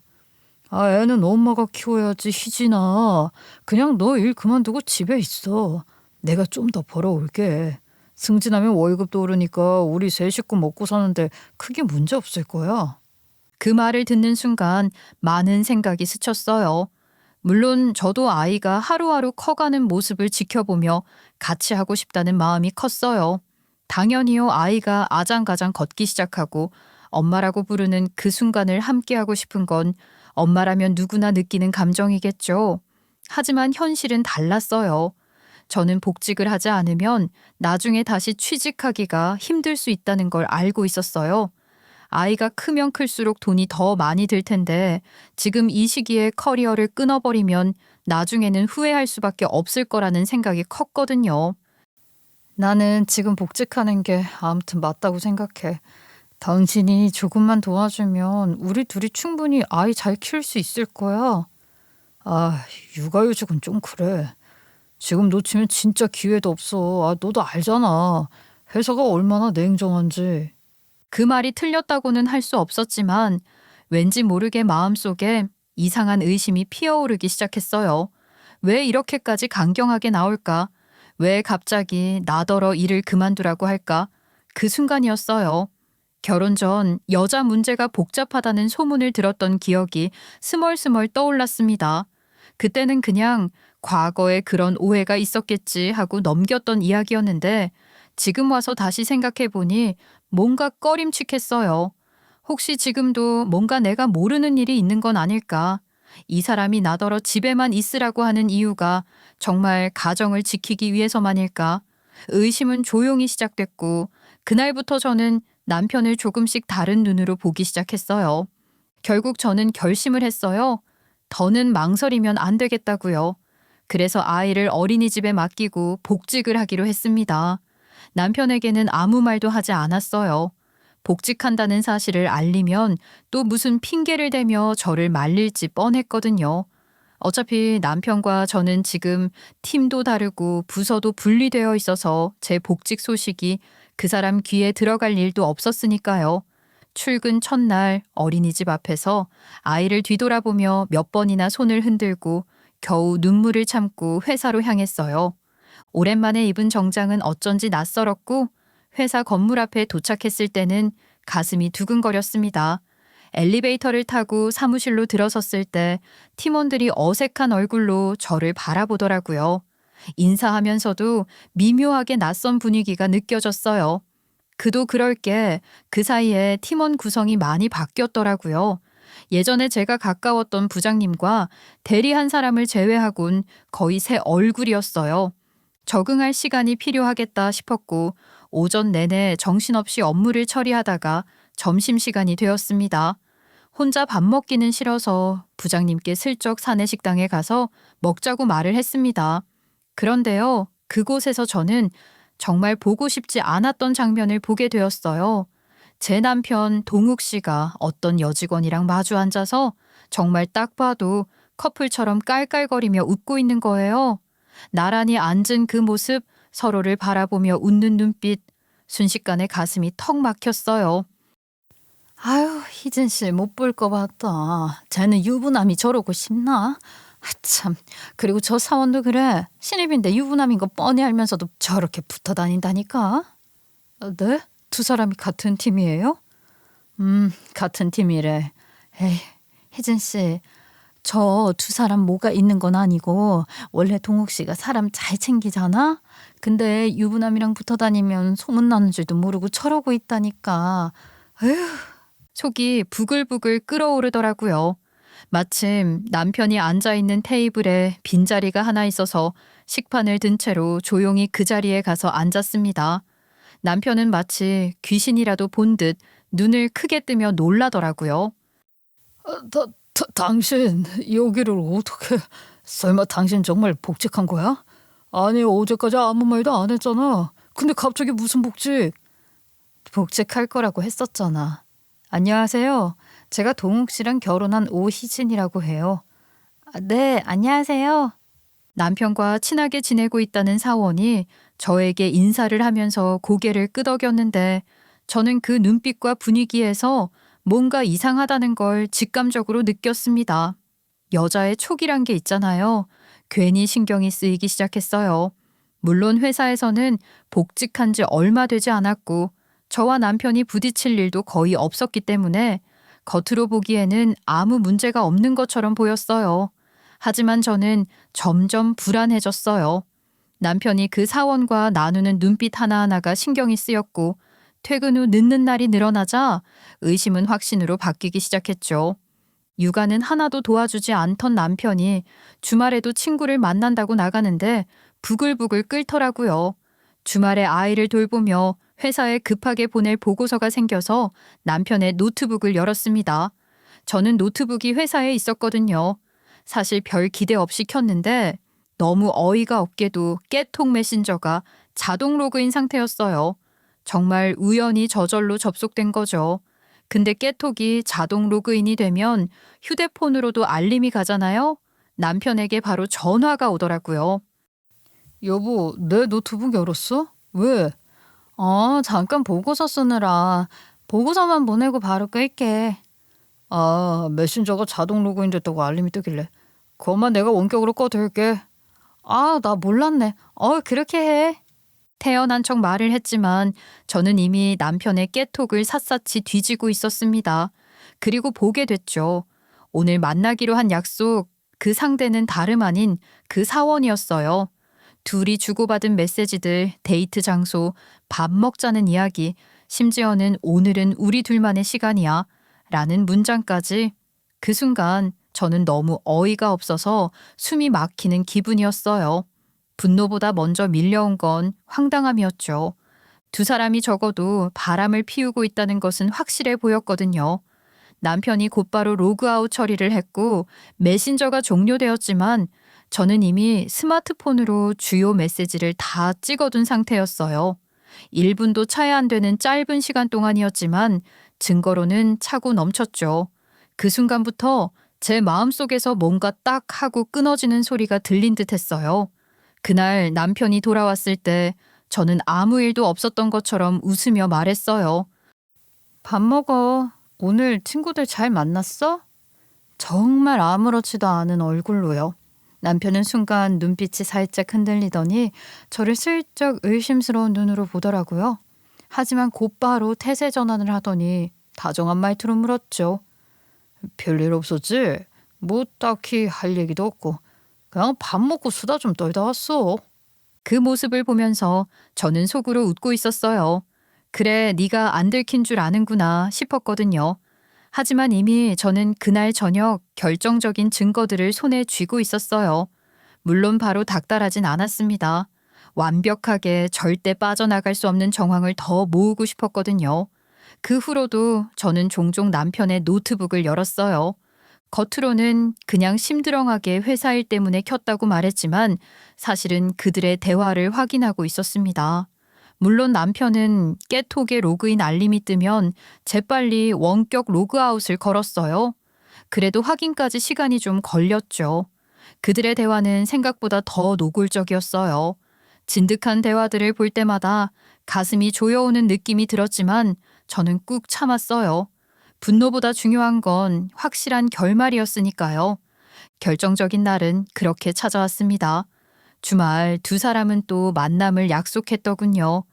애는 엄마가 키워야지 희진아. 그냥 너 일 그만두고 집에 있어. 내가 좀 더 벌어올게. 승진하면 월급도 오르니까 우리 세 식구 먹고 사는데 크게 문제 없을 거야. 그 말을 듣는 순간 많은 생각이 스쳤어요. 물론 저도 아이가 하루하루 커가는 모습을 지켜보며 같이 하고 싶다는 마음이 컸어요. 당연히요, 아이가 아장가장 걷기 시작하고 엄마라고 부르는 그 순간을 함께하고 싶은 건 엄마라면 누구나 느끼는 감정이겠죠. 하지만 현실은 달랐어요. 저는 복직을 하지 않으면 나중에 다시 취직하기가 힘들 수 있다는 걸 알고 있었어요. 아이가 크면 클수록 돈이 더 많이 들 텐데 지금 이 시기에 커리어를 끊어버리면 나중에는 후회할 수밖에 없을 거라는 생각이 컸거든요. 나는 지금 복직하는 게 아무튼 맞다고 생각해. 당신이 조금만 도와주면 우리 둘이 충분히 아이 잘 키울 수 있을 거야. 육아휴직은 좀 그래. 지금 놓치면 진짜 기회도 없어. 너도 알잖아. 회사가 얼마나 냉정한지. 그 말이 틀렸다고는 할 수 없었지만 왠지 모르게 마음속에 이상한 의심이 피어오르기 시작했어요. 왜 이렇게까지 강경하게 나올까? 왜 갑자기 나더러 일을 그만두라고 할까? 그 순간이었어요. 결혼 전 여자 문제가 복잡하다는 소문을 들었던 기억이 스멀스멀 떠올랐습니다. 그때는 그냥 과거에 그런 오해가 있었겠지 하고 넘겼던 이야기였는데 지금 와서 다시 생각해보니 뭔가 꺼림칙했어요. 혹시 지금도 뭔가 내가 모르는 일이 있는 건 아닐까? 이 사람이 나더러 집에만 있으라고 하는 이유가 정말 가정을 지키기 위해서만일까? 의심은 조용히 시작됐고 그날부터 저는 남편을 조금씩 다른 눈으로 보기 시작했어요. 결국 저는 결심을 했어요. 더는 망설이면 안 되겠다고요. 그래서 아이를 어린이집에 맡기고 복직을 하기로 했습니다. 남편에게는 아무 말도 하지 않았어요. 복직한다는 사실을 알리면 또 무슨 핑계를 대며 저를 말릴지 뻔했거든요. 어차피 남편과 저는 지금 팀도 다르고 부서도 분리되어 있어서 제 복직 소식이 그 사람 귀에 들어갈 일도 없었으니까요. 출근 첫날 어린이집 앞에서 아이를 뒤돌아보며 몇 번이나 손을 흔들고 겨우 눈물을 참고 회사로 향했어요. 오랜만에 입은 정장은 어쩐지 낯설었고 회사 건물 앞에 도착했을 때는 가슴이 두근거렸습니다. 엘리베이터를 타고 사무실로 들어섰을 때 팀원들이 어색한 얼굴로 저를 바라보더라고요. 인사하면서도 미묘하게 낯선 분위기가 느껴졌어요. 그도 그럴 게 그 사이에 팀원 구성이 많이 바뀌었더라고요. 예전에 제가 가까웠던 부장님과 대리 한 사람을 제외하곤 거의 새 얼굴이었어요. 적응할 시간이 필요하겠다 싶었고 오전 내내 정신없이 업무를 처리하다가 점심시간이 되었습니다. 혼자 밥 먹기는 싫어서 부장님께 슬쩍 사내 식당에 가서 먹자고 말을 했습니다. 그런데요, 그곳에서 저는 정말 보고 싶지 않았던 장면을 보게 되었어요. 제 남편 동욱 씨가 어떤 여직원이랑 마주 앉아서 정말 딱 봐도 커플처럼 깔깔거리며 웃고 있는 거예요. 나란히 앉은 그 모습, 서로를 바라보며 웃는 눈빛, 순식간에 가슴이 턱 막혔어요. 아유, 희진 씨 못 볼 거 봤다. 쟤는 유부남이 저러고 싶나? 아, 참. 그리고 저 사원도 그래. 신입인데 유부남인 거 뻔히 알면서도 저렇게 붙어 다닌다니까. 네? 두 사람이 같은 팀이에요? 같은 팀이래. 에이, 희진 씨. 저 두 사람 뭐가 있는 건 아니고 원래 동욱 씨가 사람 잘 챙기잖아? 근데 유부남이랑 붙어 다니면 소문나는 줄도 모르고 저러고 있다니까. 에휴. 속이 부글부글 끓어오르더라고요. 마침 남편이 앉아있는 테이블에 빈자리가 하나 있어서 식판을 든 채로 조용히 그 자리에 가서 앉았습니다. 남편은 마치 귀신이라도 본 듯 눈을 크게 뜨며 놀라더라고요. 당신 여기를 어떻게... 설마 당신 정말 복직한 거야? 아니 어제까지 아무 말도 안 했잖아. 근데 갑자기 무슨 복직? 복직할 거라고 했었잖아. 안녕하세요. 제가 동욱 씨랑 결혼한 오희진이라고 해요. 네, 안녕하세요. 남편과 친하게 지내고 있다는 사원이 저에게 인사를 하면서 고개를 끄덕였는데 저는 그 눈빛과 분위기에서 뭔가 이상하다는 걸 직감적으로 느꼈습니다. 여자의 촉이란 게 있잖아요. 괜히 신경이 쓰이기 시작했어요. 물론 회사에서는 복직한 지 얼마 되지 않았고 저와 남편이 부딪힐 일도 거의 없었기 때문에 겉으로 보기에는 아무 문제가 없는 것처럼 보였어요. 하지만 저는 점점 불안해졌어요. 남편이 그 사원과 나누는 눈빛 하나하나가 신경이 쓰였고 퇴근 후 늦는 날이 늘어나자 의심은 확신으로 바뀌기 시작했죠. 육아는 하나도 도와주지 않던 남편이 주말에도 친구를 만난다고 나가는데 부글부글 끓더라고요. 주말에 아이를 돌보며 회사에 급하게 보낼 보고서가 생겨서 남편의 노트북을 열었습니다. 저는 노트북이 회사에 있었거든요. 사실 별 기대 없이 켰는데 너무 어이가 없게도 깨톡 메신저가 자동 로그인 상태였어요. 정말 우연히 저절로 접속된 거죠. 근데 깨톡이 자동 로그인이 되면 휴대폰으로도 알림이 가잖아요. 남편에게 바로 전화가 오더라고요. 여보, 내 노트북 열었어? 왜? 잠깐 보고서 쓰느라. 보고서만 보내고 바로 끌게. 아, 메신저가 자동 로그인 됐다고 알림이 뜨길래. 그것만 내가 원격으로 꺼둘게. 아, 나 몰랐네. 그렇게 해. 태연한 척 말을 했지만 저는 이미 남편의 깨톡을 샅샅이 뒤지고 있었습니다. 그리고 보게 됐죠. 오늘 만나기로 한 약속, 그 상대는 다름 아닌 그 사원이었어요. 둘이 주고받은 메시지들, 데이트 장소, 밥 먹자는 이야기, 심지어는 오늘은 우리 둘만의 시간이야 라는 문장까지. 그 순간 저는 너무 어이가 없어서 숨이 막히는 기분이었어요. 분노보다 먼저 밀려온 건 황당함이었죠. 두 사람이 적어도 바람을 피우고 있다는 것은 확실해 보였거든요. 남편이 곧바로 로그아웃 처리를 했고 메신저가 종료되었지만 저는 이미 스마트폰으로 주요 메시지를 다 찍어둔 상태였어요. 1분도 차이 안 되는 짧은 시간 동안이었지만 증거로는 차고 넘쳤죠. 그 순간부터 제 마음속에서 뭔가 딱 하고 끊어지는 소리가 들린 듯 했어요. 그날 남편이 돌아왔을 때 저는 아무 일도 없었던 것처럼 웃으며 말했어요. 밥 먹어. 오늘 친구들 잘 만났어? 정말 아무렇지도 않은 얼굴로요. 남편은 순간 눈빛이 살짝 흔들리더니 저를 슬쩍 의심스러운 눈으로 보더라고요. 하지만 곧바로 태세 전환을 하더니 다정한 말투로 물었죠. 별일 없었지? 뭐 딱히 할 얘기도 없고 그냥 밥 먹고 수다 좀 떨다 왔어. 그 모습을 보면서 저는 속으로 웃고 있었어요. 그래, 네가 안 들킨 줄 아는구나 싶었거든요. 하지만 이미 저는 그날 저녁 결정적인 증거들을 손에 쥐고 있었어요. 물론 바로 닥달하진 않았습니다. 완벽하게 절대 빠져나갈 수 없는 정황을 더 모으고 싶었거든요. 그 후로도 저는 종종 남편의 노트북을 열었어요. 겉으로는 그냥 심드렁하게 회사 일 때문에 켰다고 말했지만 사실은 그들의 대화를 확인하고 있었습니다. 물론 남편은 깨톡에 로그인 알림이 뜨면 재빨리 원격 로그아웃을 걸었어요. 그래도 확인까지 시간이 좀 걸렸죠. 그들의 대화는 생각보다 더 노골적이었어요. 진득한 대화들을 볼 때마다 가슴이 조여오는 느낌이 들었지만 저는 꾹 참았어요. 분노보다 중요한 건 확실한 결말이었으니까요. 결정적인 날은 그렇게 찾아왔습니다. 주말 두 사람은 또 만남을 약속했더군요.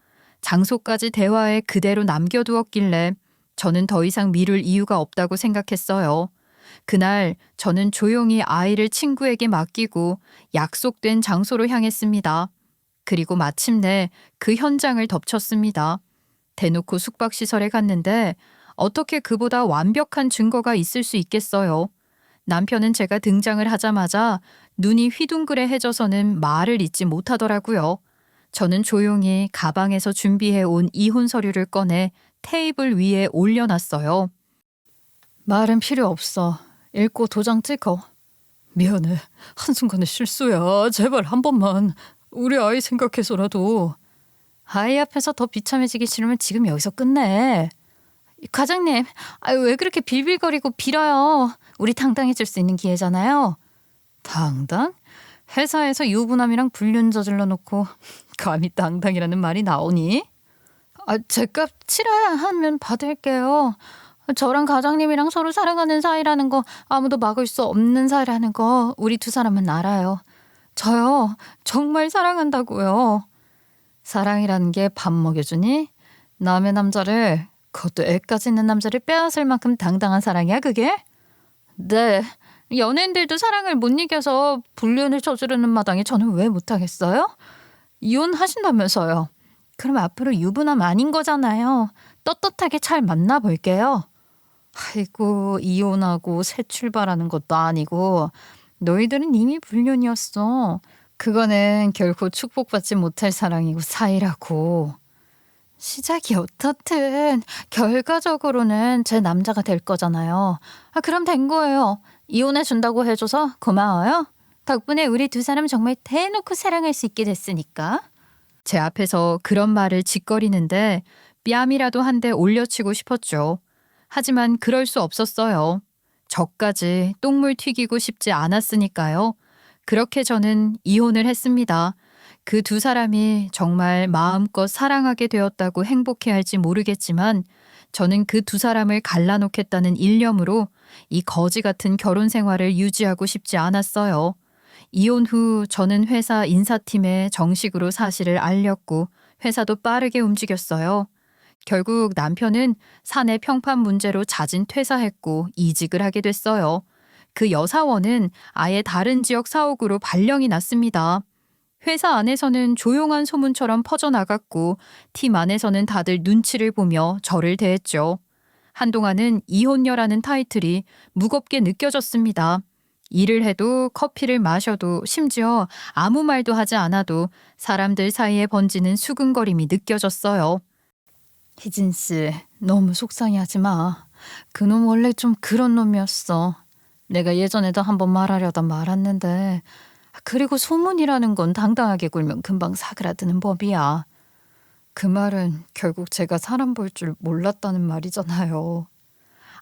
장소까지 대화에 그대로 남겨두었길래 저는 더 이상 미룰 이유가 없다고 생각했어요. 그날 저는 조용히 아이를 친구에게 맡기고 약속된 장소로 향했습니다. 그리고 마침내 그 현장을 덮쳤습니다. 대놓고 숙박시설에 갔는데 어떻게 그보다 완벽한 증거가 있을 수 있겠어요. 남편은 제가 등장을 하자마자 눈이 휘둥그레해져서는 말을 잇지 못하더라고요. 저는 조용히 가방에서 준비해 온 이혼 서류를 꺼내 테이블 위에 올려놨어요. 말은 필요 없어. 읽고 도장 찍어. 미안해. 한순간의 실수야. 제발 한 번만. 우리 아이 생각해서라도. 아이 앞에서 더 비참해지기 싫으면 지금 여기서 끝내. 과장님, 왜 그렇게 빌빌거리고 빌어요? 우리 당당해질 수 있는 기회잖아요. 당당? 회사에서 유부남이랑 불륜 저질러 놓고 감히 당당이라는 말이 나오니? 제값 치러야 하면 받을게요. 저랑 과장님이랑 서로 사랑하는 사이라는 거, 아무도 막을 수 없는 사이라는 거 우리 두 사람은 알아요. 저요, 정말 사랑한다고요. 사랑이라는 게 밥 먹여주니? 남의 남자를, 그것도 애까지 있는 남자를 빼앗을 만큼 당당한 사랑이야 그게? 네, 연예인들도 사랑을 못 이겨서 불륜을 저지르는 마당에 저는 왜 못하겠어요? 이혼하신다면서요. 그럼 앞으로 유부남 아닌 거잖아요. 떳떳하게 잘 만나볼게요. 아이고, 이혼하고 새 출발하는 것도 아니고 너희들은 이미 불륜이었어. 그거는 결코 축복받지 못할 사랑이고 사이라고. 시작이 어떻든 결과적으로는 제 남자가 될 거잖아요. 그럼 된 거예요. 이혼해 준다고 해줘서 고마워요. 덕분에 우리 두 사람 정말 대놓고 사랑할 수 있게 됐으니까. 제 앞에서 그런 말을 짓거리는데 뺨이라도 한 대 올려치고 싶었죠. 하지만 그럴 수 없었어요. 저까지 똥물 튀기고 싶지 않았으니까요. 그렇게 저는 이혼을 했습니다. 그 두 사람이 정말 마음껏 사랑하게 되었다고 행복해할지 모르겠지만 저는 그 두 사람을 갈라놓겠다는 일념으로 이 거지 같은 결혼 생활을 유지하고 싶지 않았어요. 이혼 후 저는 회사 인사팀에 정식으로 사실을 알렸고 회사도 빠르게 움직였어요. 결국 남편은 사내 평판 문제로 자진 퇴사했고 이직을 하게 됐어요. 그 여사원은 아예 다른 지역 사옥으로 발령이 났습니다. 회사 안에서는 조용한 소문처럼 퍼져나갔고 팀 안에서는 다들 눈치를 보며 저를 대했죠. 한동안은 이혼녀라는 타이틀이 무겁게 느껴졌습니다. 일을 해도 커피를 마셔도 심지어 아무 말도 하지 않아도 사람들 사이에 번지는 수근거림이 느껴졌어요. 희진 씨, 너무 속상해하지 마. 그놈 원래 좀 그런 놈이었어. 내가 예전에도 한번 말하려다 말았는데, 그리고 소문이라는 건 당당하게 굴면 금방 사그라드는 법이야. 그 말은 결국 제가 사람 볼 줄 몰랐다는 말이잖아요.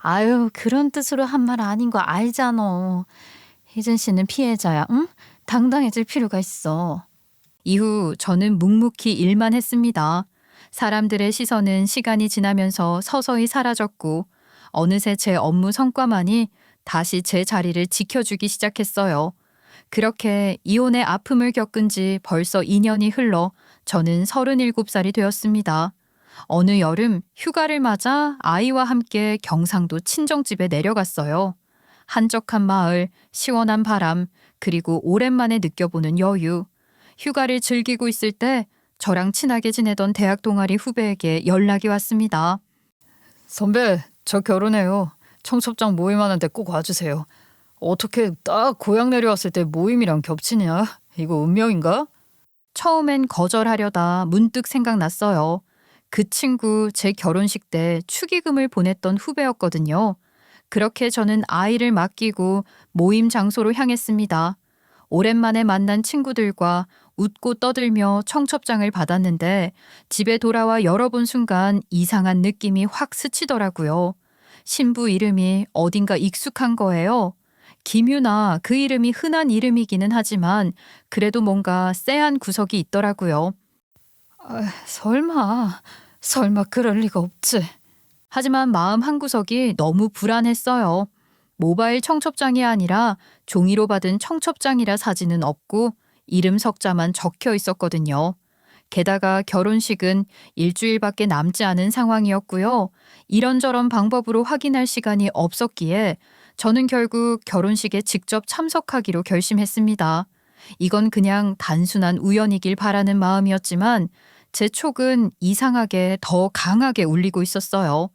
아유, 그런 뜻으로 한 말 아닌 거 알잖아. 희진 씨는 피해자야, 응? 당당해질 필요가 있어. 이후 저는 묵묵히 일만 했습니다. 사람들의 시선은 시간이 지나면서 서서히 사라졌고 어느새 제 업무 성과만이 다시 제 자리를 지켜주기 시작했어요. 그렇게 이혼의 아픔을 겪은 지 벌써 2년이 흘러 저는 37살이 되었습니다. 어느 여름 휴가를 맞아 아이와 함께 경상도 친정집에 내려갔어요. 한적한 마을, 시원한 바람, 그리고 오랜만에 느껴보는 여유. 휴가를 즐기고 있을 때 저랑 친하게 지내던 대학 동아리 후배에게 연락이 왔습니다. 선배, 저 결혼해요. 청첩장 모임 하는데 꼭 와주세요. 어떻게 딱 고향 내려왔을 때 모임이랑 겹치냐? 이거 운명인가? 처음엔 거절하려다 문득 생각났어요. 그 친구 제 결혼식 때 축의금을 보냈던 후배였거든요. 그렇게 저는 아이를 맡기고 모임 장소로 향했습니다. 오랜만에 만난 친구들과 웃고 떠들며 청첩장을 받았는데 집에 돌아와 열어본 순간 이상한 느낌이 확 스치더라고요. 신부 이름이 어딘가 익숙한 거예요. 김유나, 그 이름이 흔한 이름이기는 하지만 그래도 뭔가 쎄한 구석이 있더라고요. 설마 그럴 리가 없지. 하지만 마음 한구석이 너무 불안했어요. 모바일 청첩장이 아니라 종이로 받은 청첩장이라 사진은 없고 이름 석자만 적혀 있었거든요. 게다가 결혼식은 일주일밖에 남지 않은 상황이었고요. 이런저런 방법으로 확인할 시간이 없었기에 저는 결국 결혼식에 직접 참석하기로 결심했습니다. 이건 그냥 단순한 우연이길 바라는 마음이었지만 제 촉은 이상하게 더 강하게 울리고 있었어요.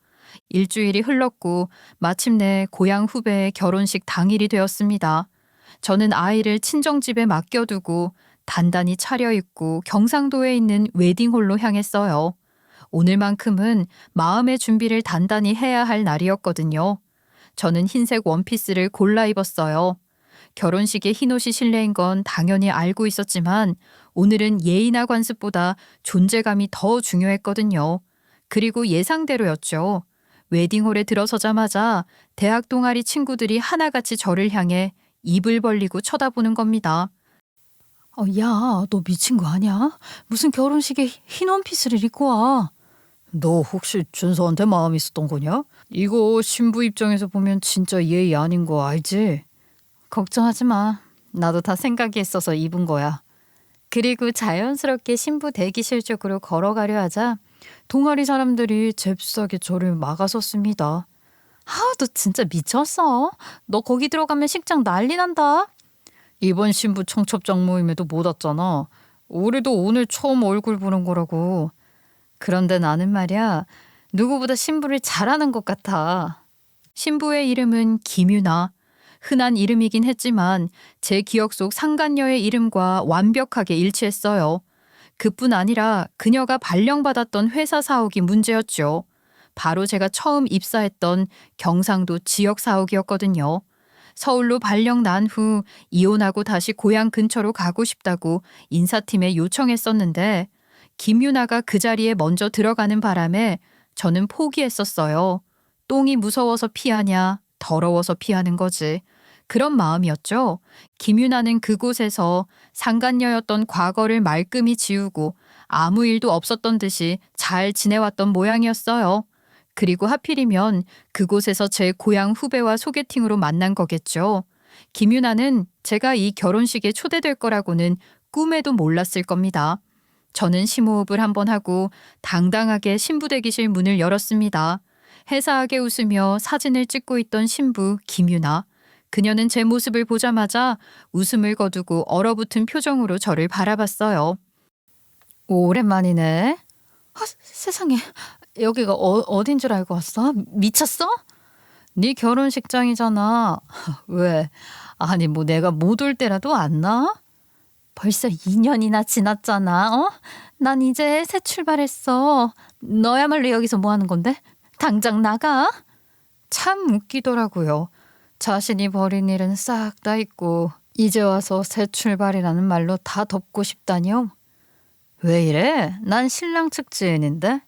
일주일이 흘렀고 마침내 고향 후배의 결혼식 당일이 되었습니다. 저는 아이를 친정집에 맡겨두고 단단히 차려입고 경상도에 있는 웨딩홀로 향했어요. 오늘만큼은 마음의 준비를 단단히 해야 할 날이었거든요. 저는 흰색 원피스를 골라 입었어요. 결혼식에 흰옷이 실내인 건 당연히 알고 있었지만 오늘은 예의나 관습보다 존재감이 더 중요했거든요. 그리고 예상대로였죠. 웨딩홀에 들어서자마자 대학 동아리 친구들이 하나같이 저를 향해 입을 벌리고 쳐다보는 겁니다. 야, 너 미친 거 아니야? 무슨 결혼식에 흰 원피스를 입고 와? 너 혹시 준서한테 마음 있었던 거냐? 이거 신부 입장에서 보면 진짜 예의 아닌 거 알지? 걱정하지 마. 나도 다 생각이 있어서 입은 거야. 그리고 자연스럽게 신부 대기실 쪽으로 걸어가려 하자 동아리 사람들이 잽싸게 저를 막아섰습니다. 너 진짜 미쳤어. 너 거기 들어가면 식장 난리 난다. 이번 신부 청첩장 모임에도 못 왔잖아. 우리도 오늘 처음 얼굴 보는 거라고. 그런데 나는 말이야, 누구보다 신부를 잘하는 것 같아. 신부의 이름은 김유나. 흔한 이름이긴 했지만 제 기억 속 상간녀의 이름과 완벽하게 일치했어요. 그뿐 아니라 그녀가 발령받았던 회사 사옥이 문제였죠. 바로 제가 처음 입사했던 경상도 지역 사옥이었거든요. 서울로 발령 난 후 이혼하고 다시 고향 근처로 가고 싶다고 인사팀에 요청했었는데 김유나가 그 자리에 먼저 들어가는 바람에 저는 포기했었어요. 똥이 무서워서 피하냐, 더러워서 피하는 거지. 그런 마음이었죠. 김유나는 그곳에서 상간녀였던 과거를 말끔히 지우고 아무 일도 없었던 듯이 잘 지내왔던 모양이었어요. 그리고 하필이면 그곳에서 제 고향 후배와 소개팅으로 만난 거겠죠. 김유나는 제가 이 결혼식에 초대될 거라고는 꿈에도 몰랐을 겁니다. 저는 심호흡을 한번 하고 당당하게 신부 대기실 문을 열었습니다. 해사하게 웃으며 사진을 찍고 있던 신부 김유나. 그녀는 제 모습을 보자마자 웃음을 거두고 얼어붙은 표정으로 저를 바라봤어요. 오랜만이네. 세상에. 여기가 어딘 줄 알고 왔어? 미쳤어? 네 결혼식장이잖아. 왜? 아니 뭐 내가 못 올 때라도 안 나? 벌써 2년이나 지났잖아. 난 이제 새 출발했어. 너야말로 여기서 뭐 하는 건데? 당장 나가. 참 웃기더라고요. 자신이 벌인 일은 싹 다 잊고 이제 와서 새 출발이라는 말로 다 덮고 싶다니요. 왜 이래? 난 신랑 측 지인인데.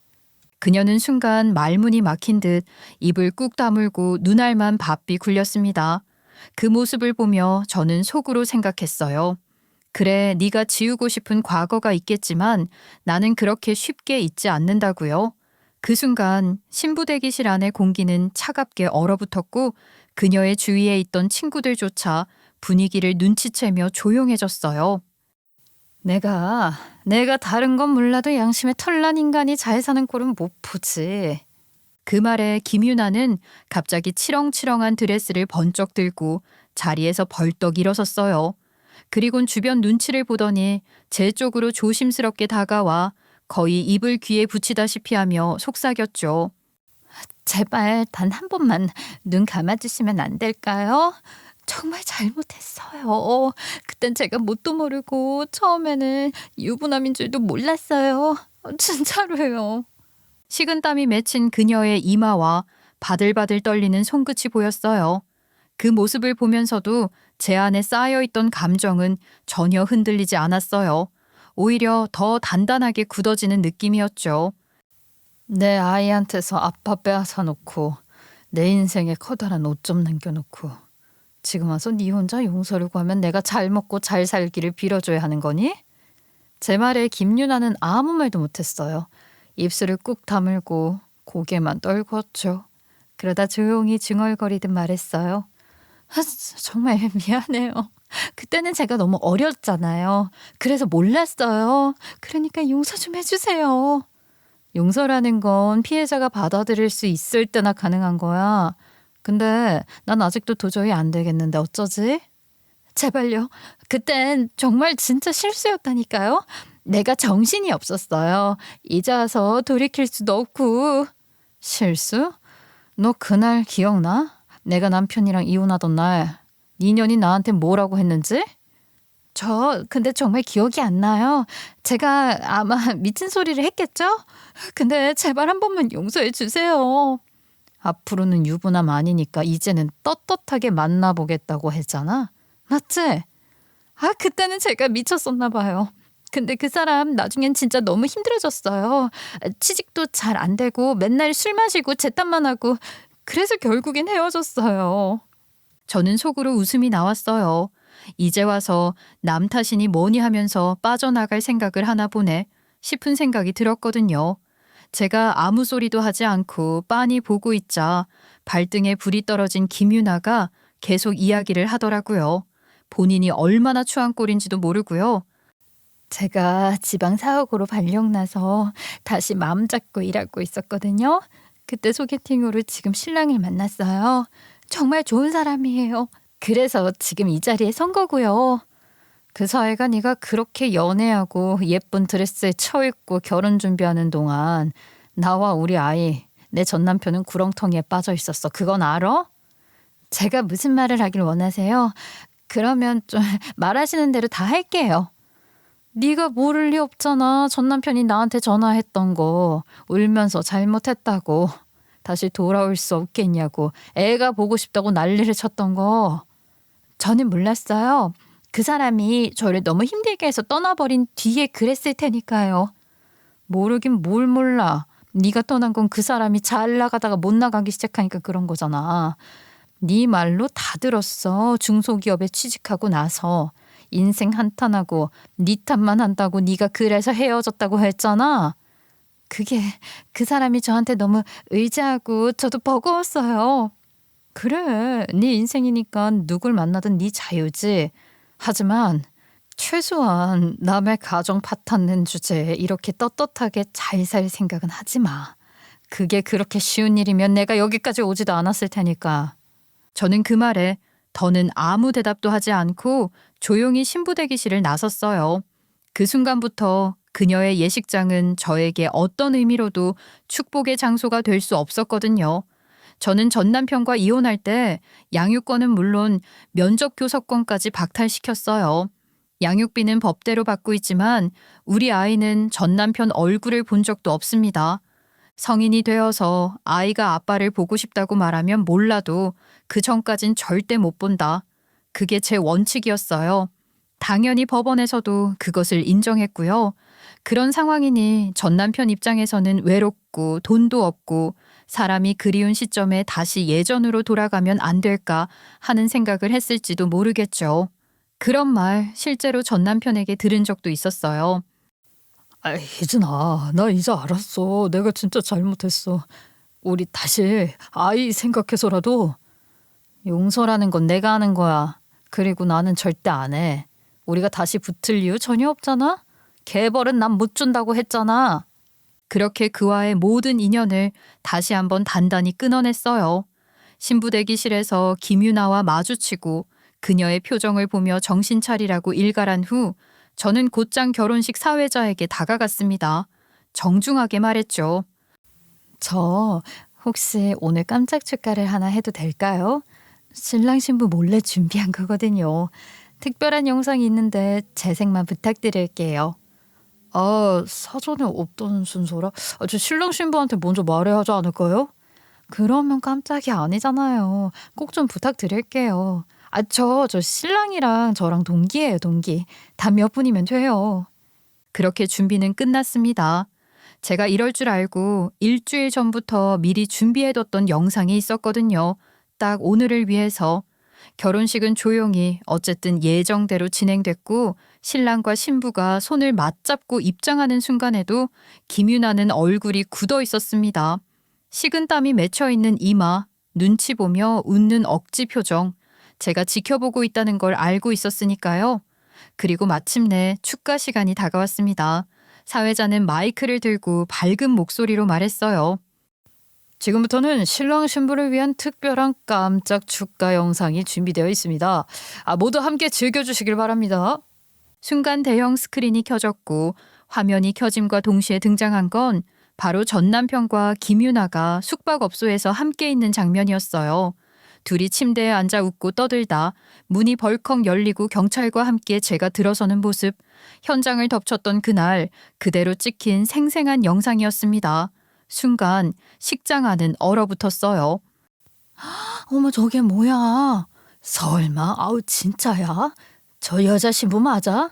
그녀는 순간 말문이 막힌 듯 입을 꾹 다물고 눈알만 바삐 굴렸습니다. 그 모습을 보며 저는 속으로 생각했어요. 그래, 네가 지우고 싶은 과거가 있겠지만 나는 그렇게 쉽게 잊지 않는다고요. 그 순간 신부 대기실 안의 공기는 차갑게 얼어붙었고 그녀의 주위에 있던 친구들조차 분위기를 눈치채며 조용해졌어요. 내가 다른 건 몰라도 양심에 털난 인간이 잘 사는 꼴은 못 보지. 그 말에 김유나는 갑자기 치렁치렁한 드레스를 번쩍 들고 자리에서 벌떡 일어섰어요. 그리곤 주변 눈치를 보더니 제 쪽으로 조심스럽게 다가와 거의 입을 귀에 붙이다시피 하며 속삭였죠. 제발 단 한 번만 눈 감아주시면 안 될까요? 정말 잘못했어요. 그땐 제가 뭣도 모르고 처음에는 유부남인 줄도 몰랐어요. 진짜로요. 식은땀이 맺힌 그녀의 이마와 바들바들 떨리는 손끝이 보였어요. 그 모습을 보면서도 제 안에 쌓여있던 감정은 전혀 흔들리지 않았어요. 오히려 더 단단하게 굳어지는 느낌이었죠. 내 아이한테서 아빠 빼앗아 놓고 내 인생에 커다란 오점 남겨놓고 지금 와서 네 혼자 용서를 구하면 내가 잘 먹고 잘 살기를 빌어줘야 하는 거니? 제 말에 김유나는 아무 말도 못했어요. 입술을 꾹 다물고 고개만 떨구었죠. 그러다 조용히 중얼거리듯 말했어요. 정말 미안해요. 그때는 제가 너무 어렸잖아요. 그래서 몰랐어요. 그러니까 용서 좀 해주세요. 용서라는 건 피해자가 받아들일 수 있을 때나 가능한 거야. 근데 난 아직도 도저히 안 되겠는데 어쩌지? 제발요. 그땐 정말 진짜 실수였다니까요. 내가 정신이 없었어요. 이제 와서 돌이킬 수도 없고. 실수? 너 그날 기억나? 내가 남편이랑 이혼하던 날 네 년이 나한테 뭐라고 했는지? 근데 정말 기억이 안 나요. 제가 아마 미친 소리를 했겠죠? 근데 제발 한 번만 용서해 주세요. 앞으로는 유부남 아니니까 이제는 떳떳하게 만나보겠다고 했잖아. 맞지? 그때는 제가 미쳤었나 봐요. 근데 그 사람 나중엔 진짜 너무 힘들어졌어요. 취직도 잘 안 되고 맨날 술 마시고 재탄만 하고 그래서 결국엔 헤어졌어요. 저는 속으로 웃음이 나왔어요. 이제 와서 남 탓이니 뭐니 하면서 빠져나갈 생각을 하나 보네 싶은 생각이 들었거든요. 제가 아무 소리도 하지 않고 빤히 보고 있자 발등에 불이 떨어진 김유나가 계속 이야기를 하더라고요. 본인이 얼마나 추한 꼴인지도 모르고요. 제가 지방 사옥으로 발령나서 다시 마음 잡고 일하고 있었거든요. 그때 소개팅으로 지금 신랑을 만났어요. 정말 좋은 사람이에요. 그래서 지금 이 자리에 선 거고요. 그 사이가 네가 그렇게 연애하고 예쁜 드레스에 처입고 결혼 준비하는 동안 나와 우리 아이, 내 전 남편은 구렁텅이에 빠져 있었어. 그건 알아? 제가 무슨 말을 하길 원하세요? 그러면 좀 말하시는 대로 다 할게요. 네가 모를 리 없잖아. 전 남편이 나한테 전화했던 거 울면서 잘못했다고 다시 돌아올 수 없겠냐고 애가 보고 싶다고 난리를 쳤던 거. 저는 몰랐어요. 그 사람이 저를 너무 힘들게 해서 떠나버린 뒤에 그랬을 테니까요. 모르긴 뭘 몰라. 네가 떠난 건 그 사람이 잘 나가다가 못 나가기 시작하니까 그런 거잖아. 네 말로 다 들었어. 중소기업에 취직하고 나서 인생 한탄하고 네 탓만 한다고 네가 그래서 헤어졌다고 했잖아. 그게 그 사람이 저한테 너무 의지하고 저도 버거웠어요. 그래, 네 인생이니까 누굴 만나든 네 자유지. 하지만 최소한 남의 가정 파탄낸 주제에 이렇게 떳떳하게 잘 살 생각은 하지 마. 그게 그렇게 쉬운 일이면 내가 여기까지 오지도 않았을 테니까. 저는 그 말에 더는 아무 대답도 하지 않고 조용히 신부대기실을 나섰어요. 그 순간부터 그녀의 예식장은 저에게 어떤 의미로도 축복의 장소가 될 수 없었거든요. 저는 전 남편과 이혼할 때 양육권은 물론 면접 교섭권까지 박탈시켰어요. 양육비는 법대로 받고 있지만 우리 아이는 전 남편 얼굴을 본 적도 없습니다. 성인이 되어서 아이가 아빠를 보고 싶다고 말하면 몰라도 그 전까진 절대 못 본다. 그게 제 원칙이었어요. 당연히 법원에서도 그것을 인정했고요. 그런 상황이니 전 남편 입장에서는 외롭고 돈도 없고 사람이 그리운 시점에 다시 예전으로 돌아가면 안 될까 하는 생각을 했을지도 모르겠죠. 그런 말 실제로 전 남편에게 들은 적도 있었어요. 혜진아, 나 이제 알았어. 내가 진짜 잘못했어. 우리 다시 아이 생각해서라도 용서라는 건 내가 하는 거야. 그리고 나는 절대 안 해. 우리가 다시 붙을 이유 전혀 없잖아. 개벌은 난 못 준다고 했잖아. 그렇게 그와의 모든 인연을 다시 한번 단단히 끊어냈어요. 신부 대기실에서 김유나와 마주치고 그녀의 표정을 보며 정신 차리라고 일갈한 후 저는 곧장 결혼식 사회자에게 다가갔습니다. 정중하게 말했죠. 저 혹시 오늘 깜짝 축가를 하나 해도 될까요? 신랑 신부 몰래 준비한 거거든요. 특별한 영상이 있는데 재생만 부탁드릴게요. 아, 사전에 없던 순서라? 저 신랑 신부한테 먼저 말해야 하지 않을까요? 그러면 깜짝이 아니잖아요. 꼭 좀 부탁드릴게요. 저 신랑이랑 저랑 동기예요, 동기. 단 몇 분이면 돼요. 그렇게 준비는 끝났습니다. 제가 이럴 줄 알고 일주일 전부터 미리 준비해뒀던 영상이 있었거든요. 딱 오늘을 위해서. 결혼식은 조용히 어쨌든 예정대로 진행됐고 신랑과 신부가 손을 맞잡고 입장하는 순간에도 김유나는 얼굴이 굳어 있었습니다. 식은땀이 맺혀있는 이마, 눈치 보며 웃는 억지 표정. 제가 지켜보고 있다는 걸 알고 있었으니까요. 그리고 마침내 축가 시간이 다가왔습니다. 사회자는 마이크를 들고 밝은 목소리로 말했어요. 지금부터는 신랑 신부를 위한 특별한 깜짝 축가 영상이 준비되어 있습니다. 모두 함께 즐겨주시길 바랍니다. 순간 대형 스크린이 켜졌고 화면이 켜짐과 동시에 등장한 건 바로 전 남편과 김유나가 숙박업소에서 함께 있는 장면이었어요. 둘이 침대에 앉아 웃고 떠들다 문이 벌컥 열리고 경찰과 함께 제가 들어서는 모습, 현장을 덮쳤던 그날 그대로 찍힌 생생한 영상이었습니다. 순간 식장 안은 얼어붙었어요. 어머, 저게 뭐야? 설마, 아우 진짜야? 저 여자 신부 맞아?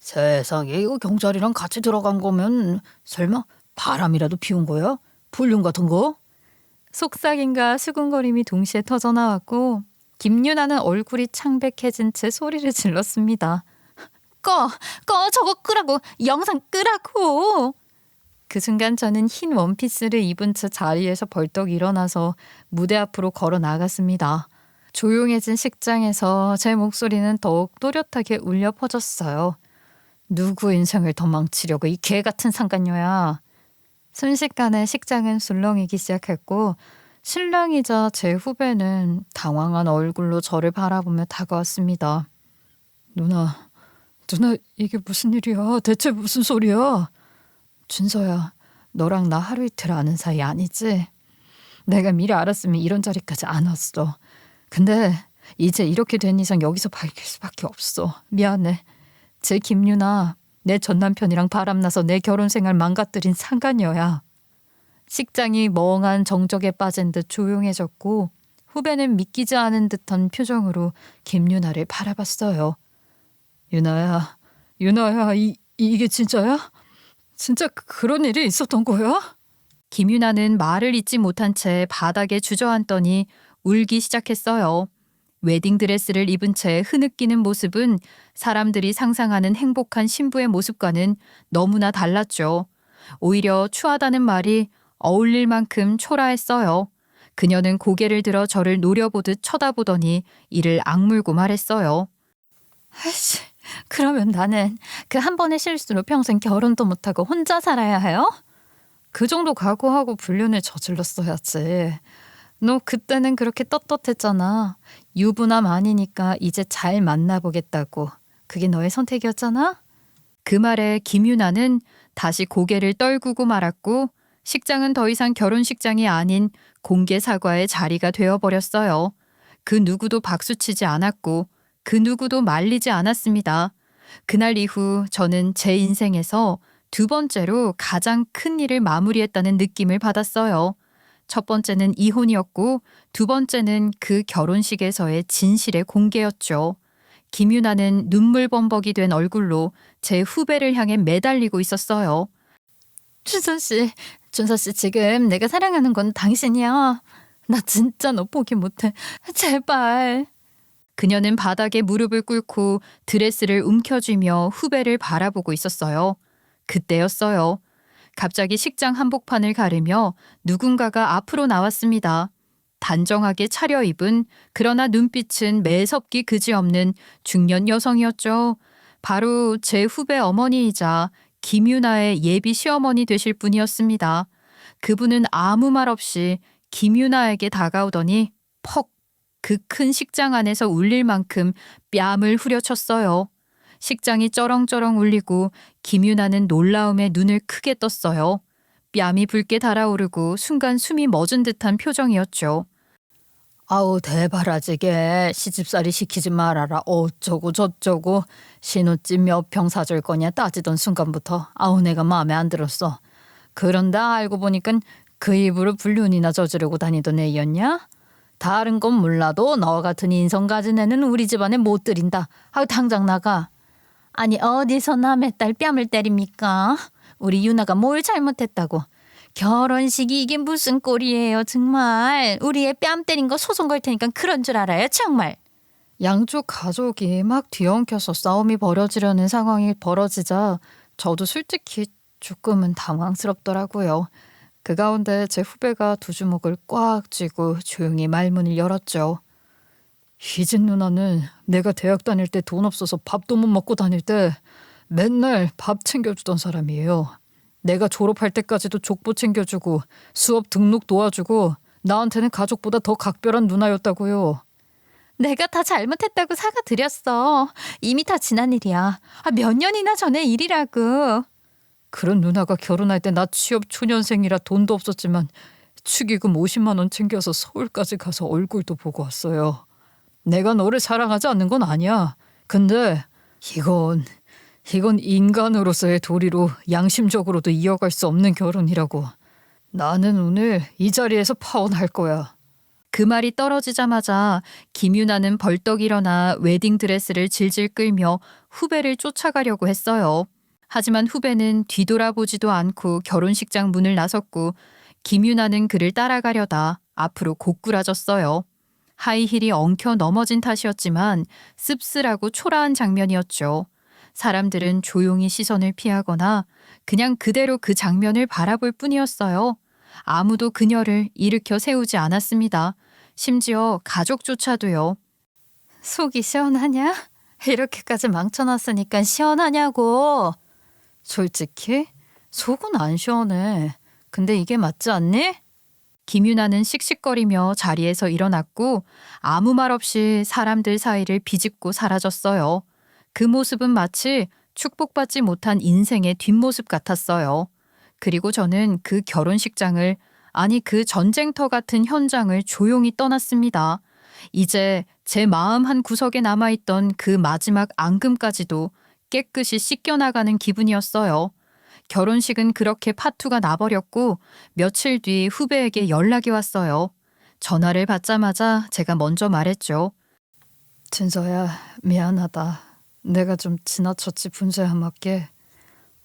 세상에, 이거 경찰이랑 같이 들어간 거면 설마 바람이라도 피운 거야? 불륜 같은 거? 속삭임과 수군거림이 동시에 터져나왔고 김유나는 얼굴이 창백해진 채 소리를 질렀습니다. 꺼 저거 끄라고, 영상 끄라고. 그 순간 저는 흰 원피스를 입은 채 자리에서 벌떡 일어나서 무대 앞으로 걸어 나갔습니다. 조용해진 식장에서 제 목소리는 더욱 또렷하게 울려 퍼졌어요. 누구 인생을 더 망치려고 이 개 같은 상간녀야. 순식간에 식장은 술렁이기 시작했고 신랑이자 제 후배는 당황한 얼굴로 저를 바라보며 다가왔습니다. 누나 이게 무슨 일이야? 대체 무슨 소리야? 준서야, 너랑 나 하루 이틀 아는 사이 아니지? 내가 미리 알았으면 이런 자리까지 안 왔어. 근데 이제 이렇게 된 이상 여기서 밝힐 수밖에 없어. 미안해. 제 김유나, 내 전 남편이랑 바람나서 내 결혼 생활 망가뜨린 상간녀야. 식장이 멍한 정적에 빠진 듯 조용해졌고 후배는 믿기지 않은 듯한 표정으로 김유나를 바라봤어요. 유나야, 이게 진짜야? 진짜 그런 일이 있었던 거야? 김유나는 말을 잇지 못한 채 바닥에 주저앉더니 울기 시작했어요. 웨딩드레스를 입은 채 흐느끼는 모습은 사람들이 상상하는 행복한 신부의 모습과는 너무나 달랐죠. 오히려 추하다는 말이 어울릴 만큼 초라했어요. 그녀는 고개를 들어 저를 노려보듯 쳐다보더니 이를 악물고 말했어요. 아이씨, 그러면 나는 그 한 번의 실수로 평생 결혼도 못하고 혼자 살아야 해요? 그 정도 각오하고 불륜을 저질렀어야지. 너 그때는 그렇게 떳떳했잖아. 유부남 아니니까 이제 잘 만나보겠다고. 그게 너의 선택이었잖아? 그 말에 김유나는 다시 고개를 떨구고 말았고 식장은 더 이상 결혼식장이 아닌 공개 사과의 자리가 되어버렸어요. 그 누구도 박수치지 않았고 그 누구도 말리지 않았습니다. 그날 이후 저는 제 인생에서 두 번째로 가장 큰 일을 마무리했다는 느낌을 받았어요. 첫 번째는 이혼이었고 두 번째는 그 결혼식에서의 진실의 공개였죠. 김유나는 눈물범벅이 된 얼굴로 제 후배를 향해 매달리고 있었어요. 준서 씨 지금 내가 사랑하는 건 당신이야. 나 진짜 너 포기 못해. 제발. 그녀는 바닥에 무릎을 꿇고 드레스를 움켜쥐며 후배를 바라보고 있었어요. 그때였어요. 갑자기 식장 한복판을 가르며 누군가가 앞으로 나왔습니다. 단정하게 차려입은 그러나 눈빛은 매섭기 그지없는 중년 여성이었죠. 바로 제 후배 어머니이자 김유나의 예비 시어머니 되실 분이었습니다. 그분은 아무 말 없이 김유나에게 다가오더니 퍽! 그 큰 식장 안에서 울릴 만큼 뺨을 후려쳤어요. 식장이 쩌렁쩌렁 울리고 김유나는 놀라움에 눈을 크게 떴어요. 뺨이 붉게 달아오르고 순간 숨이 멎은 듯한 표정이었죠. 아우 대바라지게 시집살이 시키지 말아라 어쩌고 저쩌고 신혼집 몇 평 사줄 거냐 따지던 순간부터 아우 내가 마음에 안 들었어. 그런데 알고 보니깐 그 입으로 불륜이나 저지르고 다니던 애였냐? 다른 건 몰라도 너 같은 인성 가진 애는 우리 집안에 못 들인다. 아우 당장 나가. 아니 어디서 남의 딸 뺨을 때립니까? 우리 유나가 뭘 잘못했다고. 결혼식이 이게 무슨 꼴이에요 정말. 우리 애 뺨 때린 거 소송 걸 테니까 그런 줄 알아요 정말. 양쪽 가족이 막 뒤엉켜서 싸움이 벌어지려는 상황이 벌어지자 저도 솔직히 조금은 당황스럽더라고요. 그 가운데 제 후배가 두 주먹을 꽉 쥐고 조용히 말문을 열었죠. 희진 누나는 내가 대학 다닐 때 돈 없어서 밥도 못 먹고 다닐 때 맨날 밥 챙겨주던 사람이에요. 내가 졸업할 때까지도 족보 챙겨주고 수업 등록 도와주고 나한테는 가족보다 더 각별한 누나였다고요. 내가 다 잘못했다고 사과드렸어. 이미 다 지난 일이야. 몇 년이나 전의 일이라고. 그런 누나가 결혼할 때 나 취업 초년생이라 돈도 없었지만 축의금 50만 원 챙겨서 서울까지 가서 얼굴도 보고 왔어요. 내가 너를 사랑하지 않는 건 아니야. 근데 이건 인간으로서의 도리로 양심적으로도 이어갈 수 없는 결혼이라고. 나는 오늘 이 자리에서 파혼할 거야. 그 말이 떨어지자마자 김유나는 벌떡 일어나 웨딩드레스를 질질 끌며 후배를 쫓아가려고 했어요. 하지만 후배는 뒤돌아보지도 않고 결혼식장 문을 나섰고 김유나는 그를 따라가려다 앞으로 고꾸라졌어요. 하이힐이 엉켜 넘어진 탓이었지만 씁쓸하고 초라한 장면이었죠. 사람들은 조용히 시선을 피하거나 그냥 그대로 그 장면을 바라볼 뿐이었어요. 아무도 그녀를 일으켜 세우지 않았습니다. 심지어 가족조차도요. 속이 시원하냐? 이렇게까지 망쳐놨으니까 시원하냐고. 솔직히 속은 안 시원해. 근데 이게 맞지 않니? 김유나는 씩씩거리며 자리에서 일어났고 아무 말 없이 사람들 사이를 비집고 사라졌어요. 그 모습은 마치 축복받지 못한 인생의 뒷모습 같았어요. 그리고 저는 그 결혼식장을, 아니 그 전쟁터 같은 현장을 조용히 떠났습니다. 이제 제 마음 한 구석에 남아있던 그 마지막 앙금까지도 깨끗이 씻겨나가는 기분이었어요. 결혼식은 그렇게 파투가 나버렸고 며칠 뒤 후배에게 연락이 왔어요. 전화를 받자마자 제가 먼저 말했죠. 진서야 미안하다. 내가 좀 지나쳤지 분주한 맞게.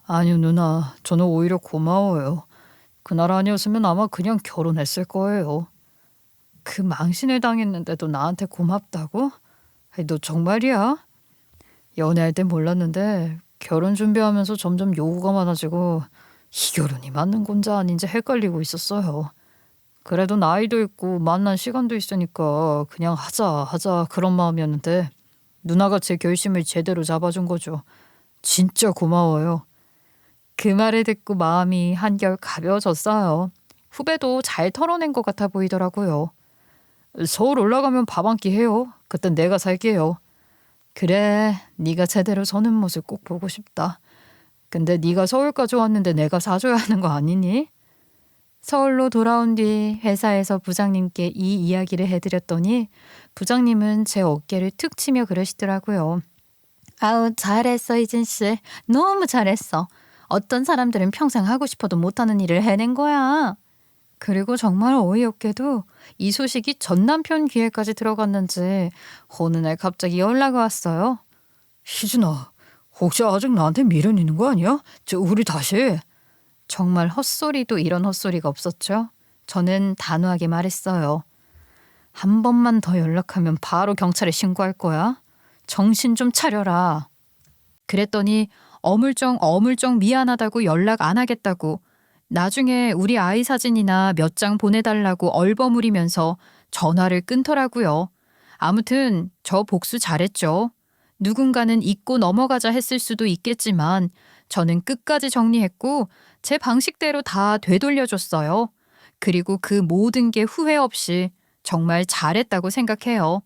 아니요 누나 저는 오히려 고마워요. 그날 아니었으면 아마 그냥 결혼했을 거예요. 그 망신을 당했는데도 나한테 고맙다고? 아니, 너 정말이야? 연애할 땐 몰랐는데 결혼 준비하면서 점점 요구가 많아지고 이 결혼이 맞는 건지 아닌지 헷갈리고 있었어요. 그래도 나이도 있고 만난 시간도 있으니까 그냥 하자 그런 마음이었는데 누나가 제 결심을 제대로 잡아준 거죠. 진짜 고마워요. 그 말을 듣고 마음이 한결 가벼워졌어요. 후배도 잘 털어낸 것 같아 보이더라고요. 서울 올라가면 밥 한 끼 해요. 그땐 내가 살게요. 그래, 네가 제대로 서는 모습 꼭 보고 싶다. 근데 네가 서울까지 왔는데 내가 사줘야 하는 거 아니니? 서울로 돌아온 뒤 회사에서 부장님께 이 이야기를 해드렸더니 부장님은 제 어깨를 툭 치며 그러시더라고요. 아우 잘했어 이진 씨. 너무 잘했어. 어떤 사람들은 평생 하고 싶어도 못하는 일을 해낸 거야. 그리고 정말 어이없게도 이 소식이 전 남편 귀에까지 들어갔는지 어느 날 갑자기 연락이 왔어요. 희준아, 혹시 아직 나한테 미련 있는 거 아니야? 우리 다시. 정말 헛소리도 이런 헛소리가 없었죠. 저는 단호하게 말했어요. 한 번만 더 연락하면 바로 경찰에 신고할 거야. 정신 좀 차려라. 그랬더니 어물쩡 미안하다고 연락 안 하겠다고 나중에 우리 아이 사진이나 몇 장 보내달라고 얼버무리면서 전화를 끊더라고요. 아무튼 저 복수 잘했죠. 누군가는 잊고 넘어가자 했을 수도 있겠지만 저는 끝까지 정리했고 제 방식대로 다 되돌려줬어요. 그리고 그 모든 게 후회 없이 정말 잘했다고 생각해요.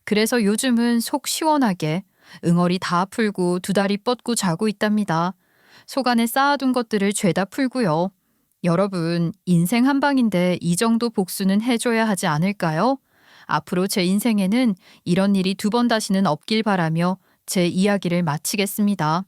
그래서 요즘은 속 시원하게 응어리 다 풀고 두 다리 뻗고 자고 있답니다. 속 안에 쌓아둔 것들을 죄다 풀고요. 여러분, 인생 한 방인데 이 정도 복수는 해줘야 하지 않을까요? 앞으로 제 인생에는 이런 일이 두 번 다시는 없길 바라며 제 이야기를 마치겠습니다.